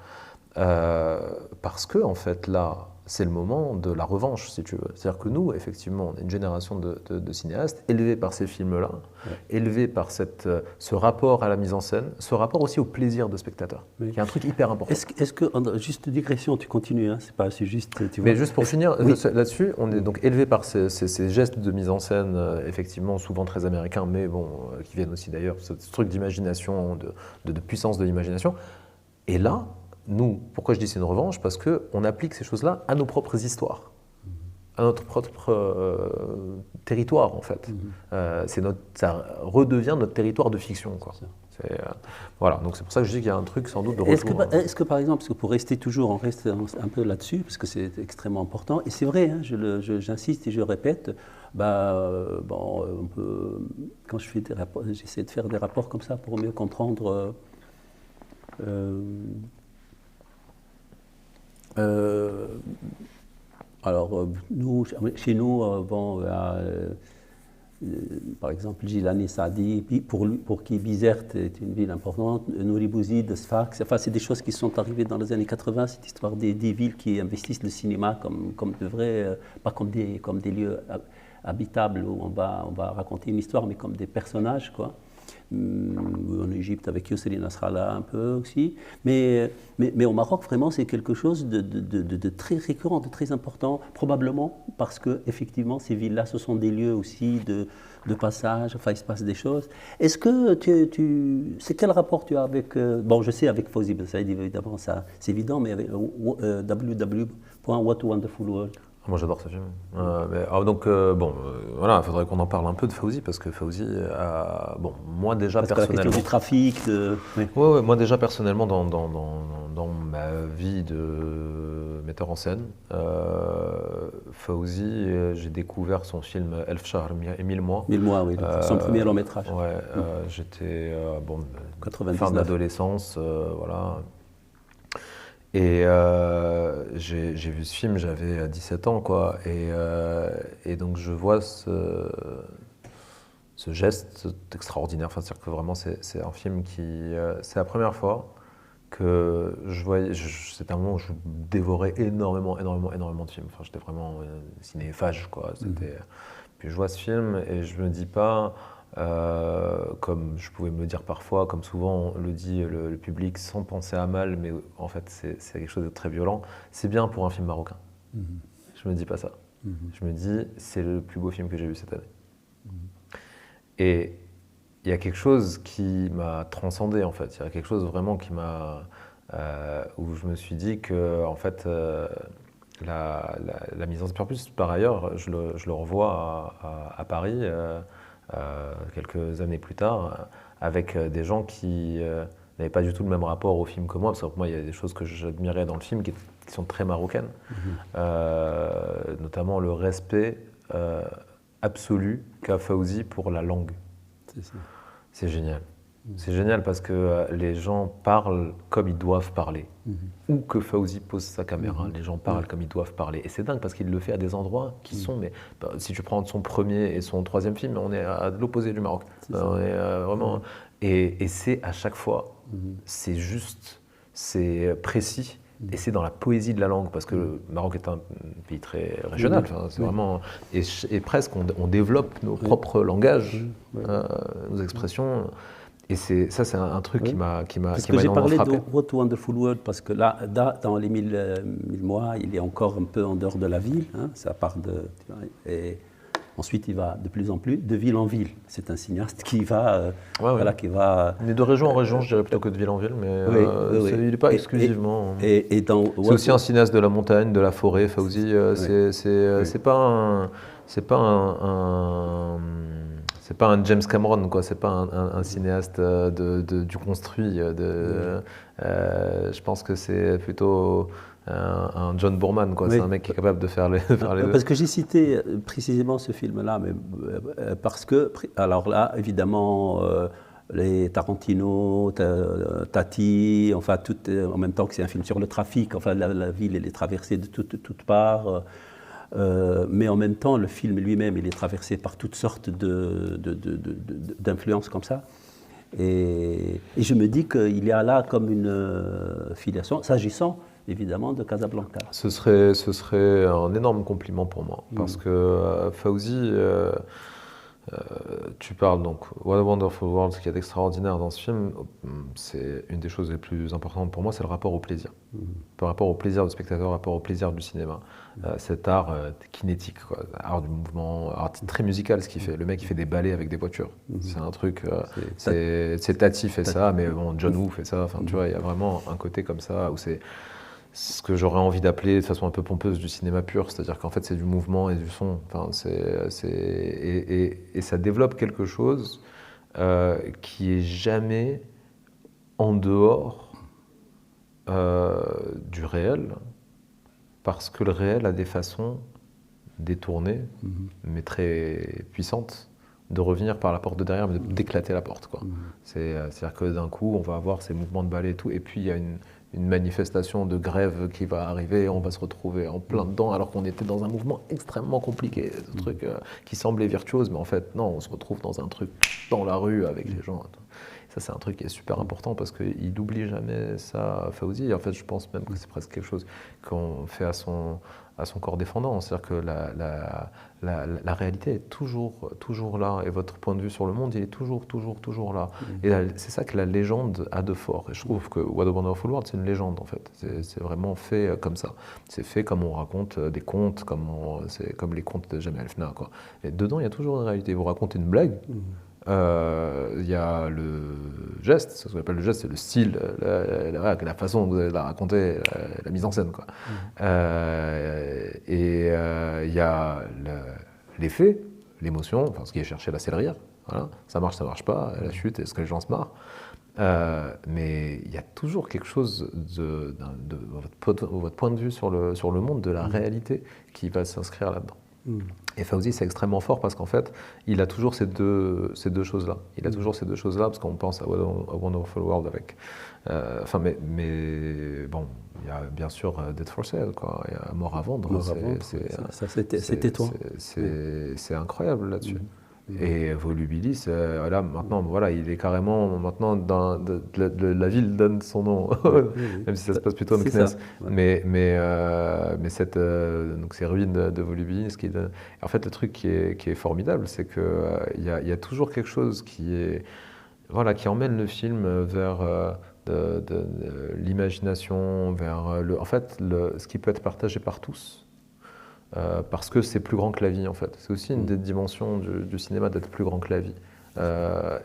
Parce que en fait là, c'est le moment de la revanche, si tu veux. C'est-à-dire que nous, effectivement, on est une génération de cinéastes élevés par ces films-là, élevés par ce rapport à la mise en scène, ce rapport aussi au plaisir de spectateur, qui est un truc hyper important. Est-ce que, juste digression, tu continues, hein, c'est juste, tu vois. Mais juste pour finir là-dessus, on est donc élevés par ces gestes de mise en scène, effectivement, souvent très américains, mais bon, qui viennent aussi d'ailleurs, ce truc d'imagination, de puissance de l'imagination. Et là, nous, pourquoi je dis c'est une revanche? Parce qu'on applique ces choses-là à nos propres histoires. à notre propre territoire en fait. Ça redevient notre territoire de fiction, quoi. Voilà, donc c'est pour ça que je dis qu'il y a un truc sans doute de retour. Est-ce que par exemple, parce que pour rester toujours, on reste un peu là-dessus, parce que c'est extrêmement important, et c'est vrai, hein, j'insiste et je répète, on peut, quand je fais des rapports, j'essaie de faire des rapports comme ça pour mieux comprendre. Chez nous, par exemple, Gilani Saadi, pour qui Bizerte est une ville importante, Nouri Bouzid, Sfax, enfin, c'est des choses qui sont arrivées dans les années 80, cette histoire des villes qui investissent le cinéma comme de vrais, pas comme des lieux habitables où on va raconter une histoire, mais comme des personnages, quoi. En Égypte avec Yousri Nasrallah un peu aussi, mais au Maroc vraiment c'est quelque chose de très récurrent, de très important, probablement parce que effectivement ces villes-là ce sont des lieux aussi de passage, enfin il se passe des choses. Est-ce que c'est quel rapport tu as avec, bon je sais avec Fawzi Ben Saïd évidemment ça c'est évident, mais avec www.what a Wonderful World. Moi j'adore ce film. Voilà, il faudrait qu'on en parle un peu de Fawzi parce que Fawzi a, moi déjà parce personnellement. La question du trafic, oui. Ouais, moi déjà personnellement dans ma vie de metteur en scène, Fawzi, j'ai découvert son film Elf Shahr et 1000 mois. 1000 mois, oui, son premier long métrage. Ouais, j'étais fin 99. d'adolescence, voilà. Et j'ai vu ce film, j'avais 17 ans, quoi. Et donc je vois ce geste extraordinaire. Enfin, c'est-à-dire que vraiment, c'est un film qui... c'est la première fois que je voyais... C'était un moment où je dévorais énormément de films. Enfin, j'étais vraiment cinéphage, quoi. Puis je vois ce film et je me dis pas... comme je pouvais me le dire parfois, comme souvent le dit le public sans penser à mal, mais en fait c'est quelque chose de très violent, c'est bien pour un film marocain. Je me dis pas ça. Je me dis c'est le plus beau film que j'ai vu cette année. Et il y a quelque chose qui m'a transcendé en fait, il y a quelque chose vraiment qui m'a... où je me suis dit que en fait la mise en scène, plus par ailleurs, je le revois à Paris, quelques années plus tard, avec des gens qui n'avaient pas du tout le même rapport au film que moi, parce que moi il y a des choses que j'admirais dans le film qui sont très marocaines, notamment le respect absolu qu'a Fawzi pour la langue. C'est génial. C'est génial parce que les gens parlent comme ils doivent parler. Où que Fawzi pose sa caméra, les gens parlent comme ils doivent parler. Et c'est dingue parce qu'il le fait à des endroits qui sont... Mais, si tu prends son premier et son troisième film, on est à l'opposé du Maroc. On est vraiment... Et c'est à chaque fois, c'est juste, c'est précis. Et c'est dans la poésie de la langue, parce que le Maroc est un pays très régional. Enfin, c'est vraiment, et presque on développe nos propres langages, nos expressions. Et ça, c'est un truc qui m'a énormément frappé. J'ai parlé de What a Wonderful World parce que là, dans les 1000 mois, il est encore un peu en dehors de la ville. Hein, ça part et ensuite, il va de plus en plus de ville en ville. C'est un cinéaste qui va, qui va. Il est de région en région, je dirais plutôt que de ville en ville, mais il n'est pas exclusivement. C'est aussi un cinéaste de la montagne, de la forêt. Fawzi, c'est pas un James Cameron, quoi. C'est pas un cinéaste du construit. Je pense que c'est plutôt un John Boorman, quoi. C'est un mec qui est capable de faire les deux. Parce que j'ai cité précisément ce film-là, mais parce que, alors là, évidemment, les Tarantino, Tati, enfin, tout, en même temps que c'est un film sur le trafic, enfin, la ville, elle est traversée de toutes parts. Mais en même temps, le film lui-même, il est traversé par toutes sortes d'influences comme ça. Et je me dis qu'il y a là comme une filiation, s'agissant évidemment de Casablanca. Ce serait un énorme compliment pour moi, parce que Fawzi, tu parles donc What a Wonderful World, ce qui est extraordinaire dans ce film, c'est une des choses les plus importantes pour moi, c'est le rapport au plaisir. Le rapport au plaisir du spectateur, le rapport au plaisir du cinéma. Cet art kinétique, quoi, art du mouvement, art très musical ce qu'il fait. Le mec il fait des ballets avec des voitures. C'est un truc, c'est Tati fait ça, mais bon, John Woo fait ça. Enfin, tu vois, il y a vraiment un côté comme ça où c'est ce que j'aurais envie d'appeler de façon un peu pompeuse du cinéma pur, c'est-à-dire qu'en fait c'est du mouvement et du son. Enfin, et ça développe quelque chose qui est jamais en dehors du réel, parce que le réel a des façons détournées, mais très puissantes, de revenir par la porte de derrière, mais d'éclater la porte, quoi. C'est-à-dire que d'un coup, on va avoir ces mouvements de ballet et tout, et puis il y a une manifestation de grève qui va arriver, et on va se retrouver en plein dedans, alors qu'on était dans un mouvement extrêmement compliqué, ce truc qui semblait virtuose, mais en fait, non, on se retrouve dans un truc dans la rue avec les gens. Ça, c'est un truc qui est super important parce qu'il n'oublie jamais ça, Fawzi. En fait, je pense même que c'est presque quelque chose qu'on fait à son corps défendant. C'est-à-dire que la réalité est toujours là. Et votre point de vue sur le monde, il est toujours là. Et c'est ça que la légende a de fort. Et je trouve que What a Wonderful World, c'est une légende, en fait. C'est vraiment fait comme ça. C'est fait comme on raconte des contes, c'est comme les contes de Jamel Elfna, quoi. Et dedans, il y a toujours une réalité. Vous racontez une blague. Il y a le geste, ce qu'on appelle le geste, c'est le style, la façon dont vous allez la raconter, la mise en scène, quoi. Il y a l'effet, l'émotion, enfin, ce qui est cherché là, c'est le rire. Voilà. Ça marche pas, la chute, est-ce que les gens se marrent? Mais il y a toujours quelque chose de votre point de vue sur le monde, de la réalité qui va s'inscrire là-dedans. Et Fawzi, c'est extrêmement fort parce qu'en fait, il a toujours ces deux choses-là. Il a toujours ces deux choses-là parce qu'on pense à A Wonderful World avec. Mais bon, il y a bien sûr Dead for Sale, quoi. Il y a Mort à vendre. Ça, c'était toi. C'est incroyable là-dessus. Et Volubilis, là, maintenant, voilà, il est carrément maintenant la ville donne son nom, même si ça se passe plutôt en Kness. Ouais. Mais donc ces ruines de Volubilis, en fait, le truc qui est formidable, c'est que il y a toujours quelque chose qui emmène le film vers de l'imagination, vers en fait, ce qui peut être partagé par tous. Parce que c'est plus grand que la vie, en fait. C'est aussi une des dimensions du cinéma d'être plus grand que la vie.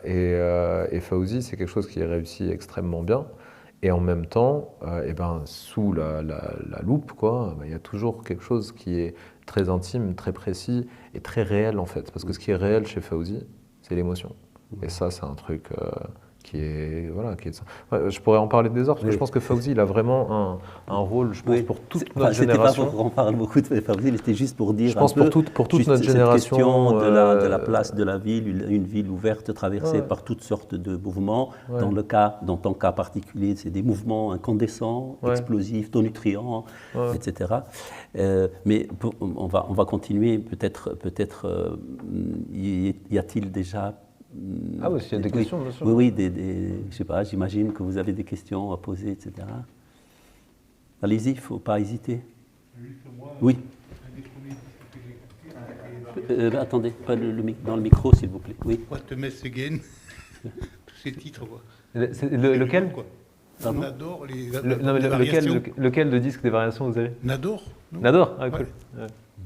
Et Fawzi, c'est quelque chose qui est réussi extrêmement bien. Et en même temps, sous la loupe, quoi, il y a toujours quelque chose qui est très intime, très précis et très réel, en fait. Parce que ce qui est réel chez Fawzi, c'est l'émotion. Et ça, c'est un truc qui est je pourrais en parler des heures parce que je pense que Fawzi, il a vraiment un rôle, je pense, pour toute notre génération. C'était pas pour qu'on parle beaucoup de Fawzi, c'était juste pour dire, je pense, pour toute notre génération, cette question de la place de la ville, une ville ouverte traversée par toutes sortes de mouvements. Dans ton cas particulier, c'est des mouvements incandescents, explosifs, tonitruants, etc. Mais on va continuer. Peut-être y a-t-il déjà Ah oui, s'il y a des questions, bien sûr. Oui, je sais pas, j'imagine que vous avez des questions à poser, etc. Allez-y, il ne faut pas hésiter. Juste moi, oui. Un des premiers disques que j'ai écoutés, attendez, pas dans le micro, s'il vous plaît. Oui. What a Mess Again, tous ces titres, quoi. Lequel, quoi. Pardon? On adore les variations. Lequel de disque des variations vous avez? Nador. Nador, ah, cool.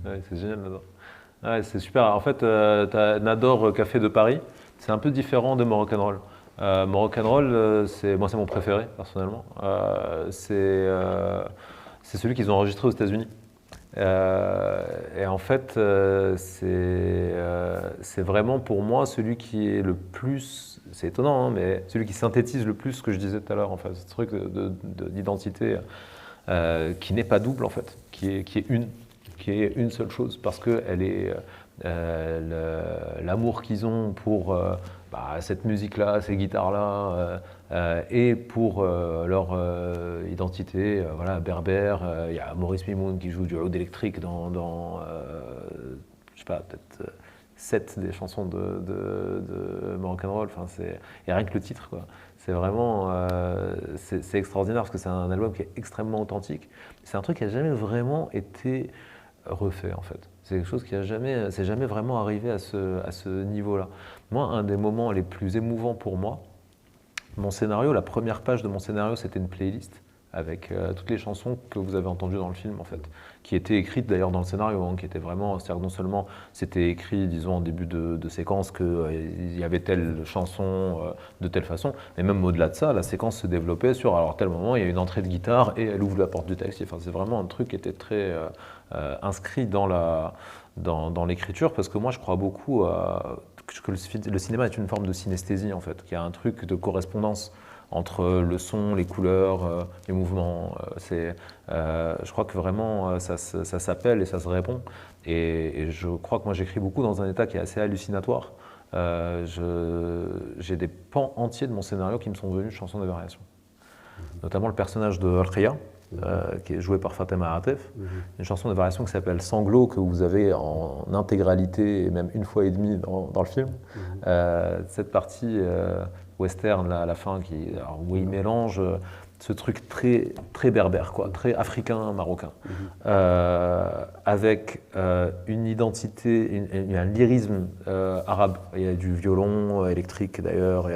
Ouais, c'est génial, Nador. Ouais, c'est super. En fait, tu as Nador Café de Paris. C'est un peu différent de Moroccanroll. Moroccanroll, c'est mon préféré, personnellement. C'est celui qu'ils ont enregistré aux États-Unis. Et en fait, c'est vraiment pour moi celui qui est le plus, c'est étonnant, hein, mais celui qui synthétise le plus ce que je disais tout à l'heure, en fait, ce truc d'identité qui n'est pas double, en fait, qui est une seule chose, parce qu'elle est l'amour qu'ils ont pour cette musique-là, ces guitares-là, et pour leur identité berbère. Il y a Maurice Mimoun qui joue du oud électrique dans je sais pas, peut-être 7 des chansons de Moroccanroll. Enfin, et rien que le titre, quoi. C'est vraiment c'est extraordinaire parce que c'est un album qui est extrêmement authentique. C'est un truc qui n'a jamais vraiment été refait, en fait. C'est quelque chose qui c'est jamais vraiment arrivé à ce niveau-là. Moi, un des moments les plus émouvants pour moi, mon scénario, la première page de mon scénario, c'était une playlist avec toutes les chansons que vous avez entendues dans le film en fait, qui étaient écrites d'ailleurs dans le scénario, qui étaient vraiment, c'est-à-dire non seulement c'était écrit, disons en début de séquence qu'il y avait telle chanson de telle façon, mais même au-delà de ça, la séquence se développait sur alors tel moment il y a une entrée de guitare et elle ouvre la porte du taxi. Enfin, c'est vraiment un truc qui était très inscrit dans l'écriture, parce que moi je crois beaucoup que le cinéma est une forme de synesthésie en fait, qu'il y a un truc de correspondance entre le son, les couleurs, les mouvements. Je crois que vraiment ça s'appelle et ça se répond. Et je crois que moi j'écris beaucoup dans un état qui est assez hallucinatoire. J'ai des pans entiers de mon scénario qui me sont venus de chansons de variation. Notamment le personnage de Al-Khia, qui est joué par Fatema Atef, une chanson de variation qui s'appelle Sanglot, que vous avez en intégralité et même une fois et demie dans le film. Cette partie western là, à la fin où il mélange ce truc très, très berbère, quoi, très africain-marocain, avec une identité, un lyrisme arabe. Il y a du violon électrique d'ailleurs,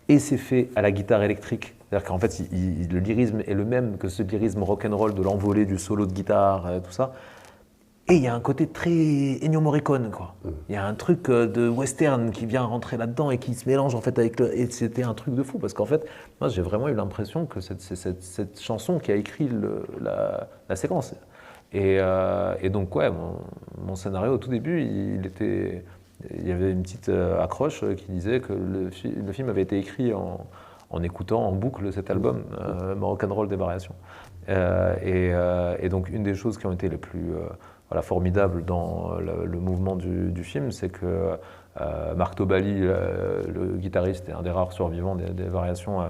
et c'est fait à la guitare électrique. C'est-à-dire qu'en fait, le lyrisme est le même que ce lyrisme rock'n'roll de l'envolée, du solo de guitare, tout ça. Et il y a un côté très Ennio Morricone, quoi. Il y a un truc de western qui vient rentrer là-dedans et qui se mélange en fait avec et c'était un truc de fou, parce qu'en fait, moi j'ai vraiment eu l'impression que c'est cette chanson qui a écrit la séquence. Et donc ouais, mon scénario au tout début, il y avait une petite accroche qui disait que le film avait été écrit en écoutant en boucle cet album, Rock'n'Roll des variations. Et donc une des choses qui ont été les plus formidables dans le mouvement du film, c'est que Marc Tobali, le guitariste et un des rares survivants des variations,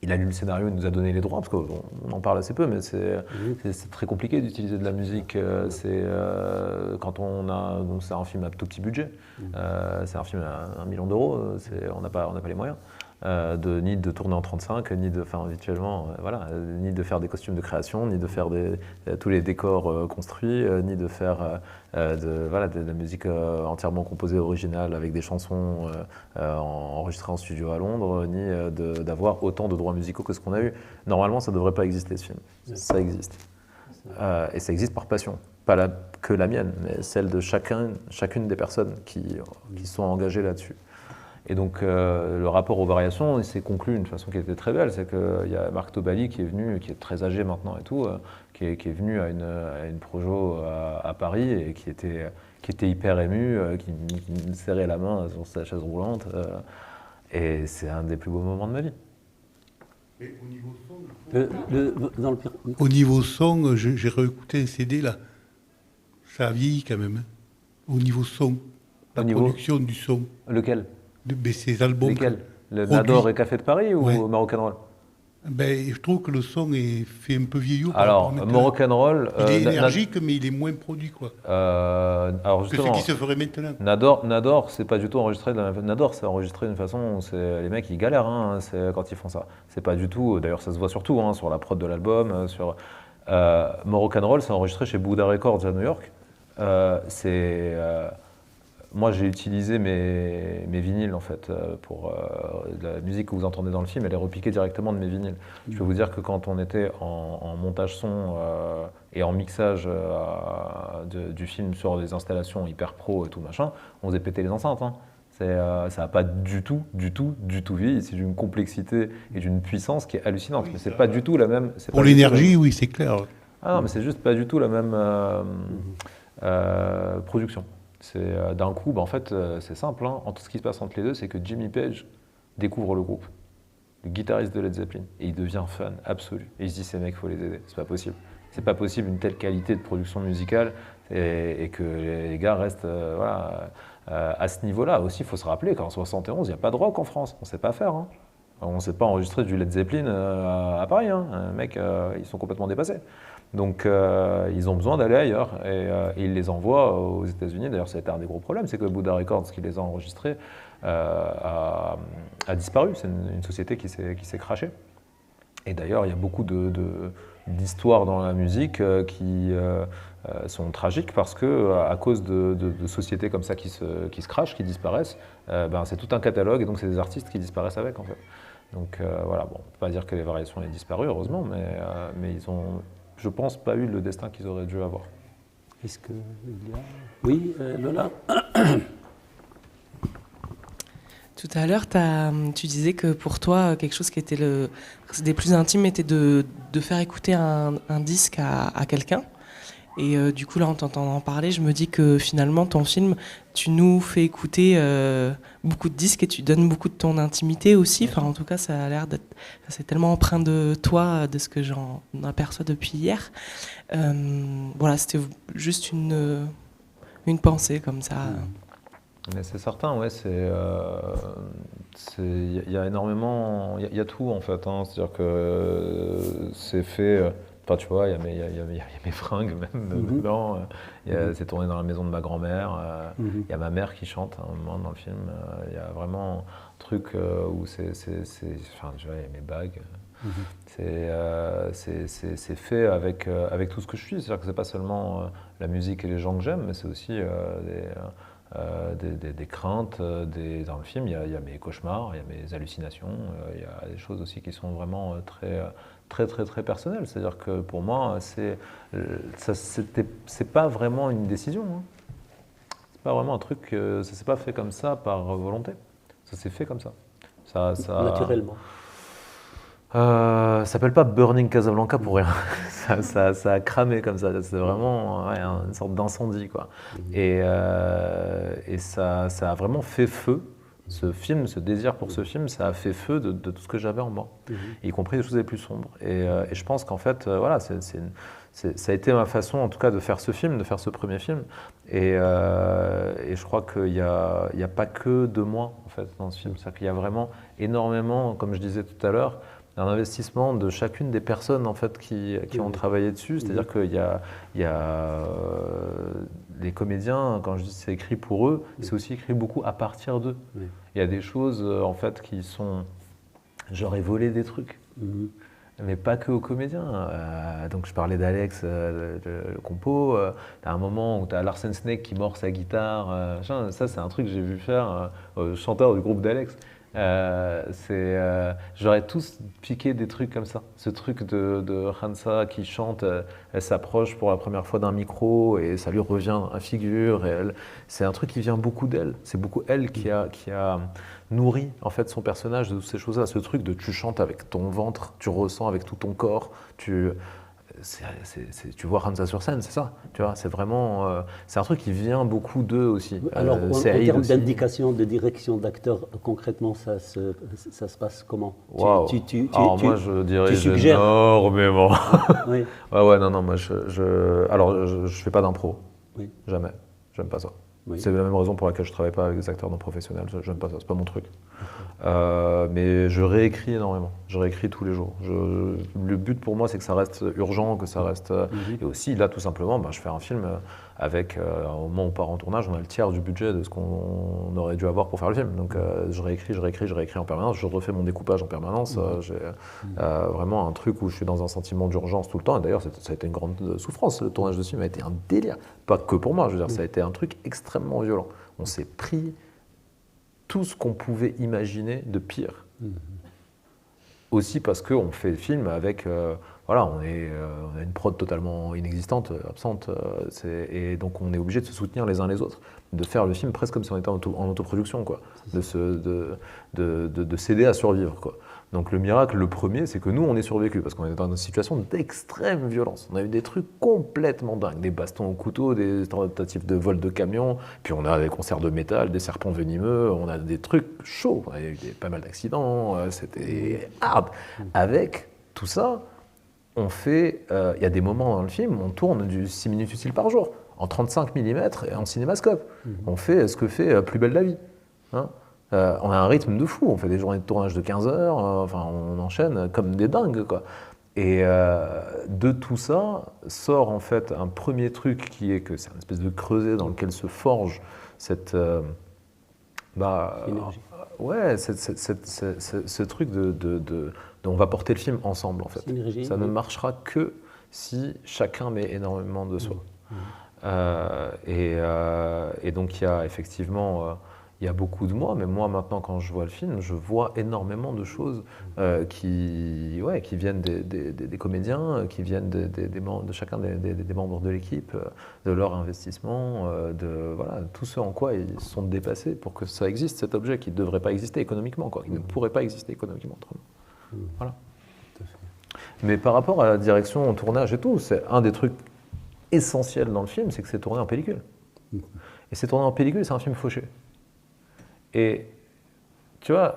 il a lu le scénario, il nous a donné les droits, parce qu'on en parle assez peu, mais c'est très compliqué d'utiliser de la musique. Quand donc c'est un film à tout petit budget, c'est un film à 1 million d'euros, on n'a pas les moyens. Ni de tourner en 35, ni de faire des costumes de création, ni de faire tous les décors construits, ni de faire de la musique entièrement composée originale avec des chansons enregistrées en studio à Londres, ni d'avoir autant de droits musicaux que ce qu'on a eu. Normalement, ça ne devrait pas exister, ce film. Ça existe. Et ça existe par passion. Pas que la mienne, mais celle de chacune des personnes qui sont engagées là-dessus. Et donc le rapport aux variations, il s'est conclu d'une façon qui était très belle, c'est qu'il y a Marc Tobali qui est venu, qui est très âgé maintenant et tout, qui est venu à une projo à Paris et qui était hyper ému, qui me serrait la main sur sa chaise roulante, et c'est un des plus beaux moments de ma vie. Mais au niveau son, Au niveau son, j'ai réécouté un CD là, ça a vieilli quand même, hein. Au niveau son, production du son. Lequel? De ces albums. Lesquels? Le Nador et Café de Paris ou Moroccanroll? Je trouve que le son est fait un peu vieillot. Alors, Moroccanroll... il est énergique, mais il est moins produit, quoi. Alors justement, que ce qui se ferait maintenant. Nador, c'est pas du tout enregistré Nador, c'est enregistré d'une façon, les mecs, ils galèrent quand ils font ça. C'est pas du tout... D'ailleurs, ça se voit surtout sur la prod de l'album. Moroccanroll, c'est enregistré chez Buddha Records à New York. Moi, j'ai utilisé mes vinyles, en fait, pour la musique que vous entendez dans le film, elle est repiquée directement de mes vinyles. Je peux vous dire que quand on était en montage son et en mixage du film sur des installations hyper pro et tout machin, on faisait péter les enceintes. Ça n'a pas du tout vieilli. C'est d'une complexité et d'une puissance qui est hallucinante. Mais c'est pas du tout la même... Pour l'énergie, oui, c'est clair. Ah non, mais c'est juste pas du tout la même production. D'un coup, en fait, c'est simple. Tout ce qui se passe entre les deux, c'est que Jimmy Page découvre le groupe, le guitariste de Led Zeppelin, et il devient fan absolu. Et il se dit, ces mecs, il faut les aider. C'est pas possible. C'est pas possible une telle qualité de production musicale et que les gars restent à ce niveau-là. Aussi, il faut se rappeler qu'en 71, il n'y a pas de rock en France. On ne sait pas faire. On ne sait pas enregistrer du Led Zeppelin à Paris. Les mecs, ils sont complètement dépassés. Donc ils ont besoin d'aller ailleurs et ils les envoient aux États-Unis. D'ailleurs, ça a été un des gros problèmes, c'est que Buddha Records, qui les a enregistrés, a disparu. C'est une société qui s'est crashée. Et d'ailleurs, il y a beaucoup d'histoires dans la musique qui sont tragiques parce que, à cause de sociétés comme ça qui se crashent, qui disparaissent, c'est tout un catalogue et donc c'est des artistes qui disparaissent avec, en fait. Donc voilà, bon, on ne peut pas dire que les variations aient disparu, heureusement, mais ils ont, je pense, pas eu le destin qu'ils auraient dû avoir. Est-ce qu'il y a... Oui, Lola. Tout à l'heure, tu disais que pour toi, quelque chose qui était des plus intimes était de faire écouter un disque à quelqu'un. Et du coup, là, en t'entendant parler, je me dis que finalement, ton film, tu nous fais écouter beaucoup de disques et tu donnes beaucoup de ton intimité aussi. Enfin, en tout cas, ça a l'air d'être... C'est tellement empreint de toi, de ce que j'en aperçois depuis hier. Voilà, c'était juste une pensée comme ça. Mais c'est certain, ouais, il y a énormément, il y a tout en fait, hein, c'est-à-dire que c'est fait, enfin tu vois, il y a mes fringues même dedans, c'est tourné dans la maison de ma grand-mère, il y a ma mère qui chante à un moment dans le film, il y a vraiment un truc où enfin tu vois, il y a mes bagues. C'est fait avec tout ce que je suis, c'est-à-dire que c'est pas seulement la musique et les gens que j'aime, mais c'est aussi des craintes. Dans le film, il y a mes cauchemars, il y a mes hallucinations, il y a des choses aussi qui sont vraiment très personnelles. C'est-à-dire que pour moi, c'est pas vraiment une décision. Hein. C'est pas vraiment un truc, ça s'est pas fait comme ça par volonté. Ça s'est fait comme ça. Naturellement. Ça s'appelle pas Burning Casablanca pour rien. ça a cramé comme ça. C'est vraiment une sorte d'incendie, quoi. Et ça a vraiment fait feu. Ce film, ce désir pour ce film, ça a fait feu de tout ce que j'avais en moi, y compris des choses les plus sombres. Et je pense qu'en fait, voilà, ça a été ma façon, en tout cas, de faire ce film, de faire ce premier film. Et je crois qu'il y a pas que de moi, en fait, dans ce film. C'est-à-dire qu'il y a vraiment énormément, comme je disais tout à l'heure, un investissement de chacune des personnes en fait qui ont travaillé dessus, c'est-à-dire qu'il y a les comédiens, quand je dis c'est écrit pour eux, c'est aussi écrit beaucoup à partir d'eux. Il y a des choses en fait qui sont, j'aurais volé des trucs, mais pas que aux comédiens. Donc je parlais d'Alex, le compo. T'as un moment où t'as Larsen Snake qui mord sa guitare. Ça c'est un truc que j'ai vu faire chanteur du groupe d'Alex. J'aurais tous piqué des trucs comme ça. Ce truc de Hansa qui chante, elle s'approche pour la première fois d'un micro et ça lui revient à figure. C'est un truc qui vient beaucoup d'elle. C'est beaucoup elle qui a nourri en fait son personnage de toutes ces choses-là. Ce truc de tu chantes avec ton ventre, tu ressens avec tout ton corps, tu vois Hansa sur scène, c'est ça. Tu vois, c'est vraiment, c'est un truc qui vient beaucoup d'eux aussi. Alors, en termes d'indication, de direction d'acteur, concrètement, ça se passe comment? Wow. Alors moi, je dirais énormément. Oui. Ouais, non, moi, alors, je fais pas d'impro. Oui. Jamais. J'aime pas ça. Oui. C'est la même raison pour laquelle je travaille pas avec des acteurs non professionnels. J'aime pas ça, c'est pas mon truc. Mais je réécris énormément. Je réécris tous les jours. Le but pour moi, c'est que ça reste urgent, que ça reste. Et aussi, là, tout simplement, je fais un film avec, au moment où on part en tournage, on a le tiers du budget de ce qu'on aurait dû avoir pour faire le film. Donc, je réécris en permanence. Je refais mon découpage en permanence. J'ai vraiment un truc où je suis dans un sentiment d'urgence tout le temps. Et d'ailleurs, ça a été une grande souffrance. Le tournage de ce film a été un délire. Pas que pour moi, je veux dire, ça a été un truc extrêmement violent. On s'est pris tout ce qu'on pouvait imaginer de pire. Aussi parce qu'on fait le film avec, voilà, on a une prod totalement inexistante, absente, et donc on est obligé de se soutenir les uns les autres, de faire le film presque comme si on était en autoproduction, quoi, de s'aider à survivre, quoi. Donc le miracle, le premier, c'est que nous, on est survécu, parce qu'on est dans une situation d'extrême violence. On a eu des trucs complètement dingues, des bastons au couteau, des tentatives de vol de camions, puis on a des concerts de métal, des serpents venimeux, on a des trucs chauds, on a eu pas mal d'accidents, c'était hard. Avec tout ça, on fait, il y a des moments dans le film, on tourne du 6 minutes utiles par jour, en 35 mm et en cinémascope. On fait ce que fait Plus belle la vie. Hein. On a un rythme de fou, on fait des journées de tournage de 15 heures, enfin on enchaîne comme des dingues, quoi. Et de tout ça sort en fait un premier truc qui est que c'est une espèce de creuset dans lequel se forge cette ouais, ce truc de on va porter le film ensemble en fait. Synergie, ça ne marchera que si chacun met énormément de soi. Et donc il y a effectivement il y a beaucoup de moi, mais moi maintenant quand je vois le film, je vois énormément de choses qui viennent des comédiens, qui viennent de chacun des membres de l'équipe, de leur investissement, de tout ce en quoi ils sont dépassés pour que ça existe, cet objet qui ne devrait pas exister économiquement, qui ne pourrait pas exister économiquement autrement. Voilà. Mais par rapport à la direction, au tournage et tout, c'est un des trucs essentiels dans le film, c'est que c'est tourné en pellicule. Et c'est tourné en pellicule, c'est un film fauché. Et tu vois,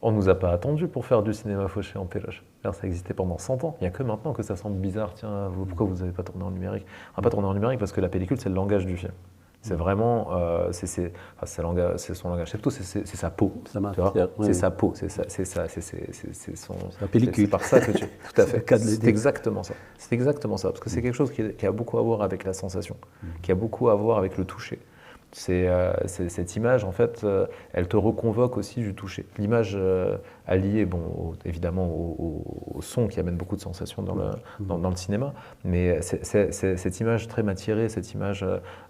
on ne nous a pas attendu pour faire du cinéma fauché en péloche. Alors, ça existait pendant 100 ans. Il n'y a que maintenant que ça semble bizarre. Tiens, pourquoi vous n'avez pas tourné en numérique? On n'a pas tourné en numérique parce que la pellicule, c'est le langage du film. C'est vraiment, c'est son langage, c'est plutôt c'est sa peau. C'est sa peau, c'est son. La pellicule. C'est par ça que tu. Tout à fait. C'est exactement ça. C'est exactement ça, parce que c'est quelque chose qui a beaucoup à voir avec la sensation, qui a beaucoup à voir avec le toucher. Cette image, en fait, elle te reconvoque aussi du toucher. L'image alliée, évidemment, au son qui amène beaucoup de sensations dans le cinéma, mais cette image très matiérée, cette image,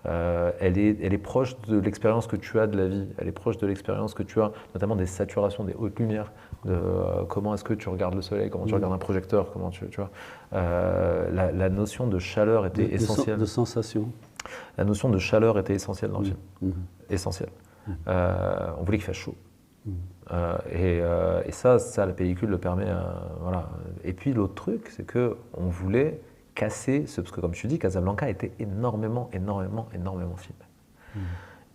elle est proche de l'expérience que tu as de la vie. Elle est proche de l'expérience que tu as, notamment des saturations, des hautes lumières, de comment est-ce que tu regardes le soleil, comment tu regardes un projecteur, comment tu vois. La notion de chaleur était essentielle. De sensation. La notion de chaleur était essentielle dans le film. Essentielle. On voulait qu'il fasse chaud. Et ça, la pellicule le permet. Voilà. Et puis l'autre truc, c'est qu'on voulait casser, parce que comme tu dis, Casablanca était énormément filmé.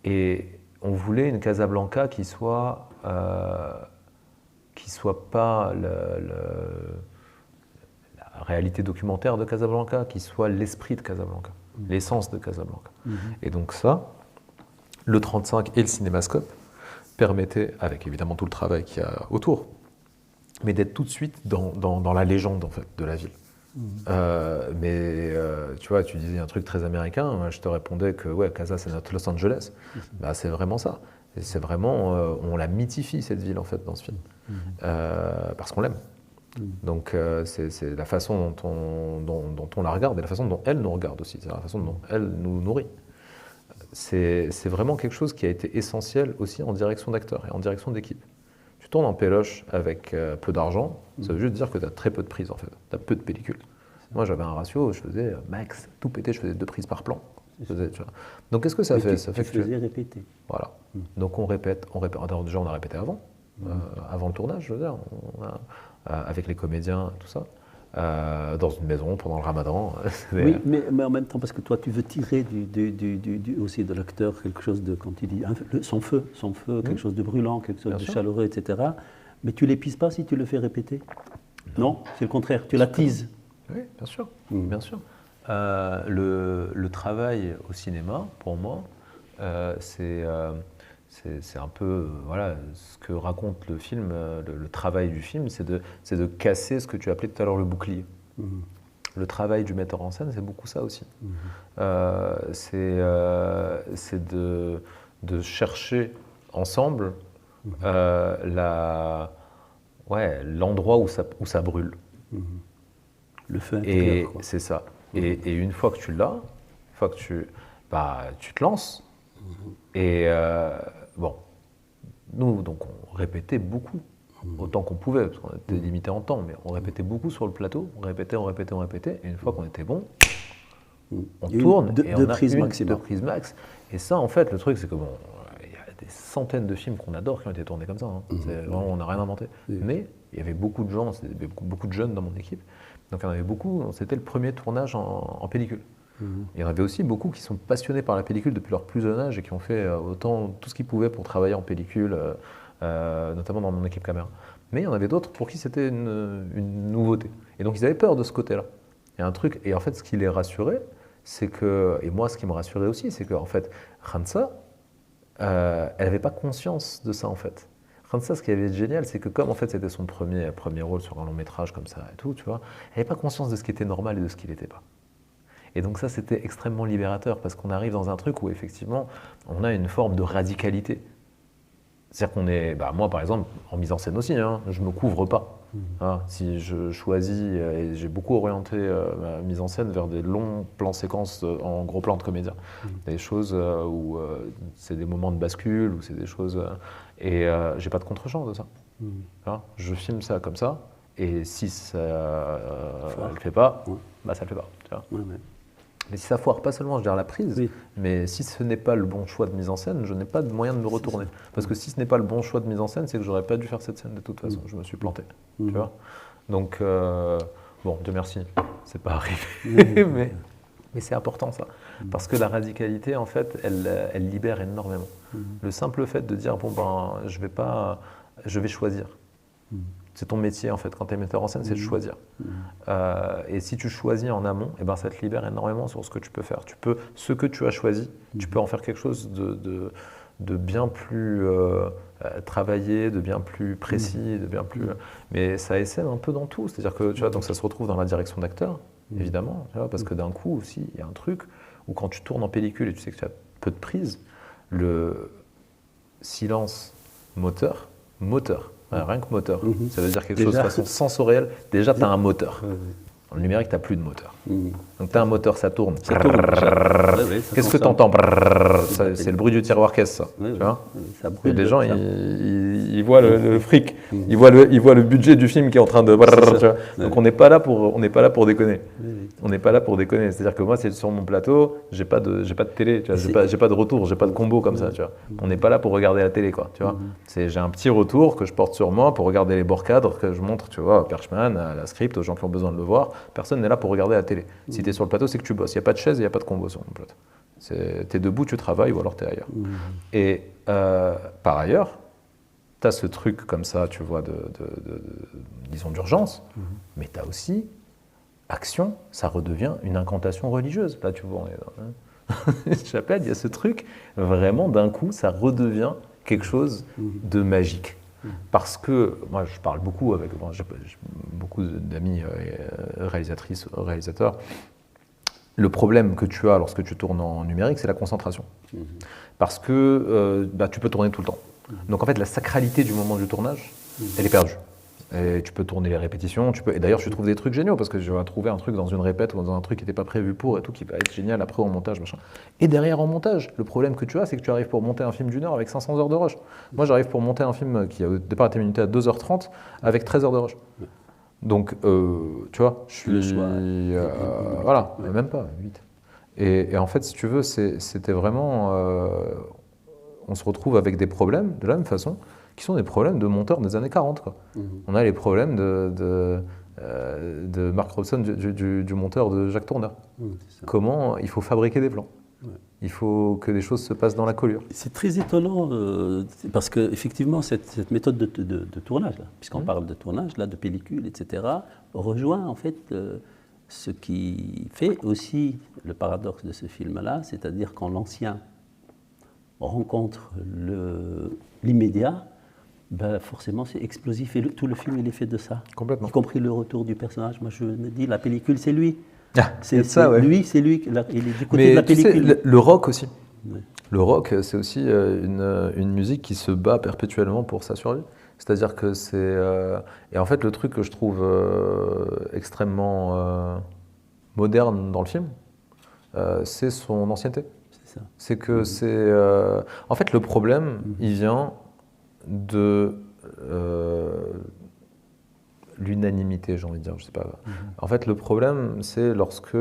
Et on voulait une Casablanca qui soit pas la réalité documentaire de Casablanca, qui soit l'esprit de Casablanca. L'essence de Casablanca. Et donc ça, le 35 et le cinémascope permettaient, avec évidemment tout le travail qu'il y a autour, mais d'être tout de suite dans la légende en fait, de la ville. Tu vois, tu disais un truc très américain, je te répondais que ouais, Casa c'est notre Los Angeles. C'est vraiment ça. Et c'est vraiment, on la mythifie cette ville en fait dans ce film, parce qu'on l'aime. Donc c'est la façon dont on la regarde et la façon dont elle nous regarde aussi, c'est la façon dont elle nous nourrit. C'est vraiment quelque chose qui a été essentiel aussi en direction d'acteurs et en direction d'équipe. Tu tournes en péloche avec peu d'argent, ça veut juste dire que tu as très peu de prises en fait, tu as peu de pellicules. Moi j'avais un ratio, je faisais max, tout pété, je faisais 2 prises par plan. Donc qu'est-ce que ça fait? Ça fait que tu faisais répéter. Voilà. Donc on répète. Alors, déjà on a répété avant le tournage, je veux dire. Avec les comédiens, tout ça, dans une maison pendant le ramadan. Oui, mais en même temps, parce que toi, tu veux tirer aussi de l'acteur quelque chose de, quand tu dis, son feu, quelque chose de brûlant, quelque chose de chaleureux, etc. Mais tu ne l'épices pas si tu le fais répéter? Non, c'est le contraire, tu l'attises. Oui, bien sûr, bien sûr. Le travail au cinéma, pour moi, c'est un peu ce que raconte le film, le travail du film, c'est de casser ce que tu appelais tout à l'heure le bouclier. Le travail du metteur en scène, c'est beaucoup ça aussi. C'est de chercher ensemble l'endroit où ça brûle. Le feu intérieur. Et c'est ça. Et une fois que tu l'as, une fois que tu te lances, et nous, donc, on répétait beaucoup, autant qu'on pouvait, parce qu'on était limité en temps, mais on répétait beaucoup sur le plateau, on répétait, et une fois qu'on était bon, on tourne, et on a deux prises max. Et ça, en fait, le truc, c'est que il y a des centaines de films qu'on adore qui ont été tournés comme ça. Vraiment, on n'a rien inventé. Mais il y avait beaucoup de gens, il y avait beaucoup de jeunes dans mon équipe, donc il y en avait beaucoup, c'était le premier tournage en pellicule. Il y en avait aussi beaucoup qui sont passionnés par la pellicule depuis leur plus jeune âge et qui ont fait autant tout ce qu'ils pouvaient pour travailler en pellicule, notamment dans mon équipe caméra. Mais il y en avait d'autres pour qui c'était une nouveauté. Et donc ils avaient peur de ce côté-là. Il y a un truc, et en fait ce qui les rassurait, c'est que, et moi ce qui me rassurait aussi, c'est qu'en fait, Khansa, elle n'avait pas conscience de ça en fait. Khansa, ce qui avait été génial, c'est que comme en fait c'était son premier rôle sur un long métrage comme ça et tout, tu vois, elle n'avait pas conscience de ce qui était normal et de ce qui n'était pas. Et donc ça, c'était extrêmement libérateur parce qu'on arrive dans un truc où effectivement, on a une forme de radicalité. C'est-à-dire qu'on est, moi par exemple, en mise en scène aussi, je ne me couvre pas. Hein, si je choisis, et j'ai beaucoup orienté ma mise en scène vers des longs plans séquences en gros plan de comédien. Des choses où c'est des moments de bascule, ou c'est des choses... et j'ai pas de contre-champ de ça. Hein, je filme ça comme ça, et si ça le fait pas, bah ça le fait pas. Tu vois. Mais si ça foire, pas seulement je veux dire la prise, mais si ce n'est pas le bon choix de mise en scène, je n'ai pas de moyen de me retourner. Parce que si ce n'est pas le bon choix de mise en scène, c'est que j'aurais pas dû faire cette scène de toute façon. Je me suis planté. Tu vois. Donc, bon, Dieu merci, c'est pas arrivé. mais c'est important ça. Parce que la radicalité, en fait, elle libère énormément. Le simple fait de dire, bon ben, je vais choisir. C'est ton métier en fait, quand tu es metteur en scène, c'est de choisir. Et si tu choisis en amont, eh ben, ça te libère énormément sur ce que tu peux faire. Ce que tu as choisi, tu peux en faire quelque chose de bien plus travaillé, de bien plus précis, de bien plus. Mais ça essaie un peu dans tout. C'est-à-dire que tu vois, donc ça se retrouve dans la direction d'acteur, évidemment, tu vois, parce que d'un coup aussi, il y a un truc où quand tu tournes en pellicule et tu sais que tu as peu de prise, le silence moteur. Rien que moteur. Ça veut dire quelque chose de façon sensorielle. Déjà, tu as un moteur. En numérique, tu n'as plus de moteur. Donc, tu as un moteur, ça tourne. Qu'est-ce que tu entends? C'est le bruit du tiroir caisse, ça. Tu vois, et les gens, ils voient le fric. Ils voient le budget du film qui est en train de... Donc, on n'est pas là pour déconner. On n'est pas là pour déconner. C'est-à-dire que moi, c'est sur mon plateau, j'ai pas de télé, tu vois, j'ai pas de retour, j'ai pas de combo comme ça. Tu vois. On n'est pas là pour regarder la télé, quoi. Tu vois. J'ai un petit retour que je porte sur moi pour regarder les bords cadres que je montre, tu vois, à Perchman, à la script, aux gens qui ont besoin de le voir. Personne n'est là pour regarder la télé. Si tu es sur le plateau, c'est que tu bosses. Il n'y a pas de chaise, il n'y a pas de combo sur mon plateau. Tu es debout, tu travailles ou alors tu es ailleurs. Et par ailleurs, tu as ce truc comme ça, tu vois, disons d'urgence, mais tu as aussi action, ça redevient une incantation religieuse. Là, tu vois, on est dans chapelle, il y a ce truc, vraiment d'un coup, ça redevient quelque chose de magique. Parce que moi, je parle beaucoup avec j'ai beaucoup d'amis réalisatrices, réalisateurs. Le problème que tu as lorsque tu tournes en numérique, c'est la concentration. Parce que tu peux tourner tout le temps. Donc en fait, la sacralité du moment du tournage, elle est perdue. Et tu peux tourner les répétitions, et d'ailleurs je trouve des trucs géniaux parce que je vais trouver un truc dans une répète ou dans un truc qui n'était pas prévu pour et tout qui va être génial après en montage, machin. Et derrière en montage, le problème que tu as, c'est que tu arrives pour monter un film d'1 heure avec 500 heures de rush. Moi j'arrive pour monter un film qui au départ était minuté à 2h30 avec 13 heures de rush. Donc tu vois, je suis... Le choix. Voilà, même pas, 8. Et en fait, si tu veux, c'était vraiment... on se retrouve avec des problèmes de la même façon qui sont des problèmes de monteurs des années 40. Quoi. On a les problèmes de Mark Robson, du monteur de Jacques Tourneur. Comment il faut fabriquer des plans. Il faut que des choses se passent dans la collure. C'est très étonnant, parce qu'effectivement, cette méthode de tournage, puisqu'on parle de tournage, là, de pellicule, etc., rejoint en fait ce qui fait aussi le paradoxe de ce film-là, c'est-à-dire quand l'ancien rencontre l'immédiat, ben forcément c'est explosif et tout le film il est fait de ça. Complètement. Y compris le retour du personnage. Moi je me dis la pellicule c'est lui. C'est ça, ouais. Lui, il est du côté de la pellicule. Tu sais, le rock aussi. Ouais. Le rock c'est aussi une musique qui se bat perpétuellement pour sa survie. C'est-à-dire que c'est... et en fait le truc que je trouve extrêmement moderne dans le film, c'est son ancienneté. C'est que c'est... en fait, le problème, il vient de l'unanimité, j'ai envie de dire, je sais pas. En fait, le problème, c'est lorsque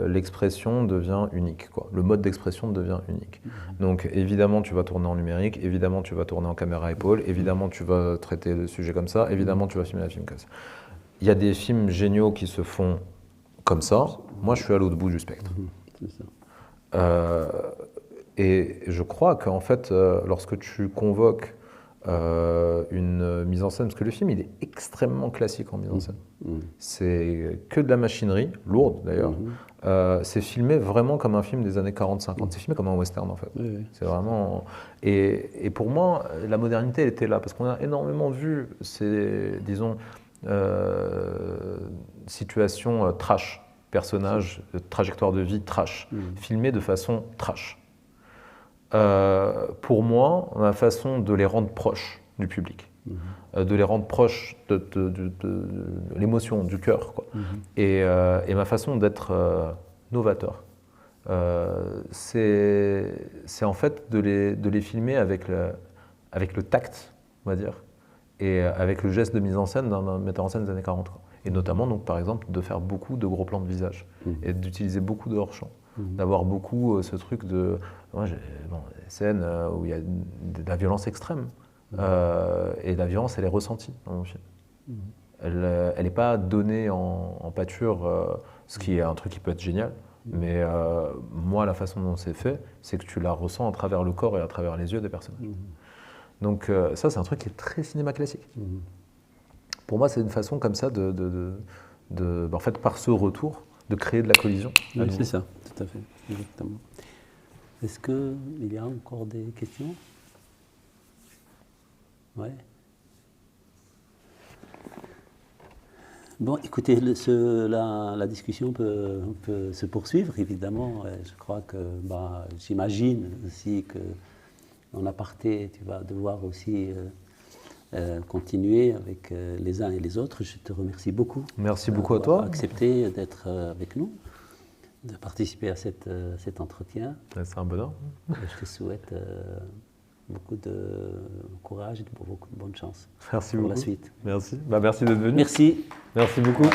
l'expression devient unique, quoi. Le mode d'expression devient unique. Donc, évidemment, tu vas tourner en numérique, évidemment, tu vas tourner en caméra épaule, évidemment, tu vas traiter de sujets comme ça, évidemment, tu vas filmer un film comme ça. Il y a des films géniaux qui se font comme ça. Moi, je suis à l'autre bout du spectre. C'est ça. Et je crois qu'en fait, lorsque tu convoques une mise en scène, parce que le film il est extrêmement classique en mise en scène, c'est que de la machinerie, lourde d'ailleurs, c'est filmé vraiment comme un film des années 40-50, c'est filmé comme un western en fait. C'est vraiment... Et pour moi, la modernité elle était là, parce qu'on a énormément vu ces, disons, situations trash. Personnages, trajectoire de vie trash, filmés de façon trash. Pour moi, ma façon de les rendre proches du public, de les rendre proches de l'émotion, du cœur, quoi. Et ma façon d'être novateur, c'est en fait de les filmer avec le tact, on va dire, et avec le geste de mise en scène d'un metteur en scène des années 40. Quoi. Et notamment, donc, par exemple, de faire beaucoup de gros plans de visage et d'utiliser beaucoup de hors-champ. D'avoir beaucoup ce truc de... Moi, j'ai des scènes où il y a de la violence extrême. Et la violence, elle est ressentie dans mon film. Elle n'est pas donnée en pâture, ce qui est un truc qui peut être génial. Mais moi, la façon dont c'est fait, c'est que tu la ressens à travers le corps et à travers les yeux des personnages. Donc ça, c'est un truc qui est très cinéma classique. Pour moi, c'est une façon comme ça en fait, par ce retour, de créer de la collision. Oui, c'est ça, tout à fait, exactement. Est-ce qu'il y a encore des questions? Oui. Bon, écoutez, la discussion peut se poursuivre, évidemment. Je crois que, j'imagine aussi qu'en aparté, tu vas devoir aussi continuer avec les uns et les autres. Je te remercie beaucoup. Merci beaucoup à toi. D'avoir accepté d'être avec nous, de participer à cet entretien. C'est un bonheur. Je te souhaite beaucoup de courage et beaucoup de bonne chance. Merci pour beaucoup. la suite. Merci. Merci d'être venu. Merci. Merci beaucoup.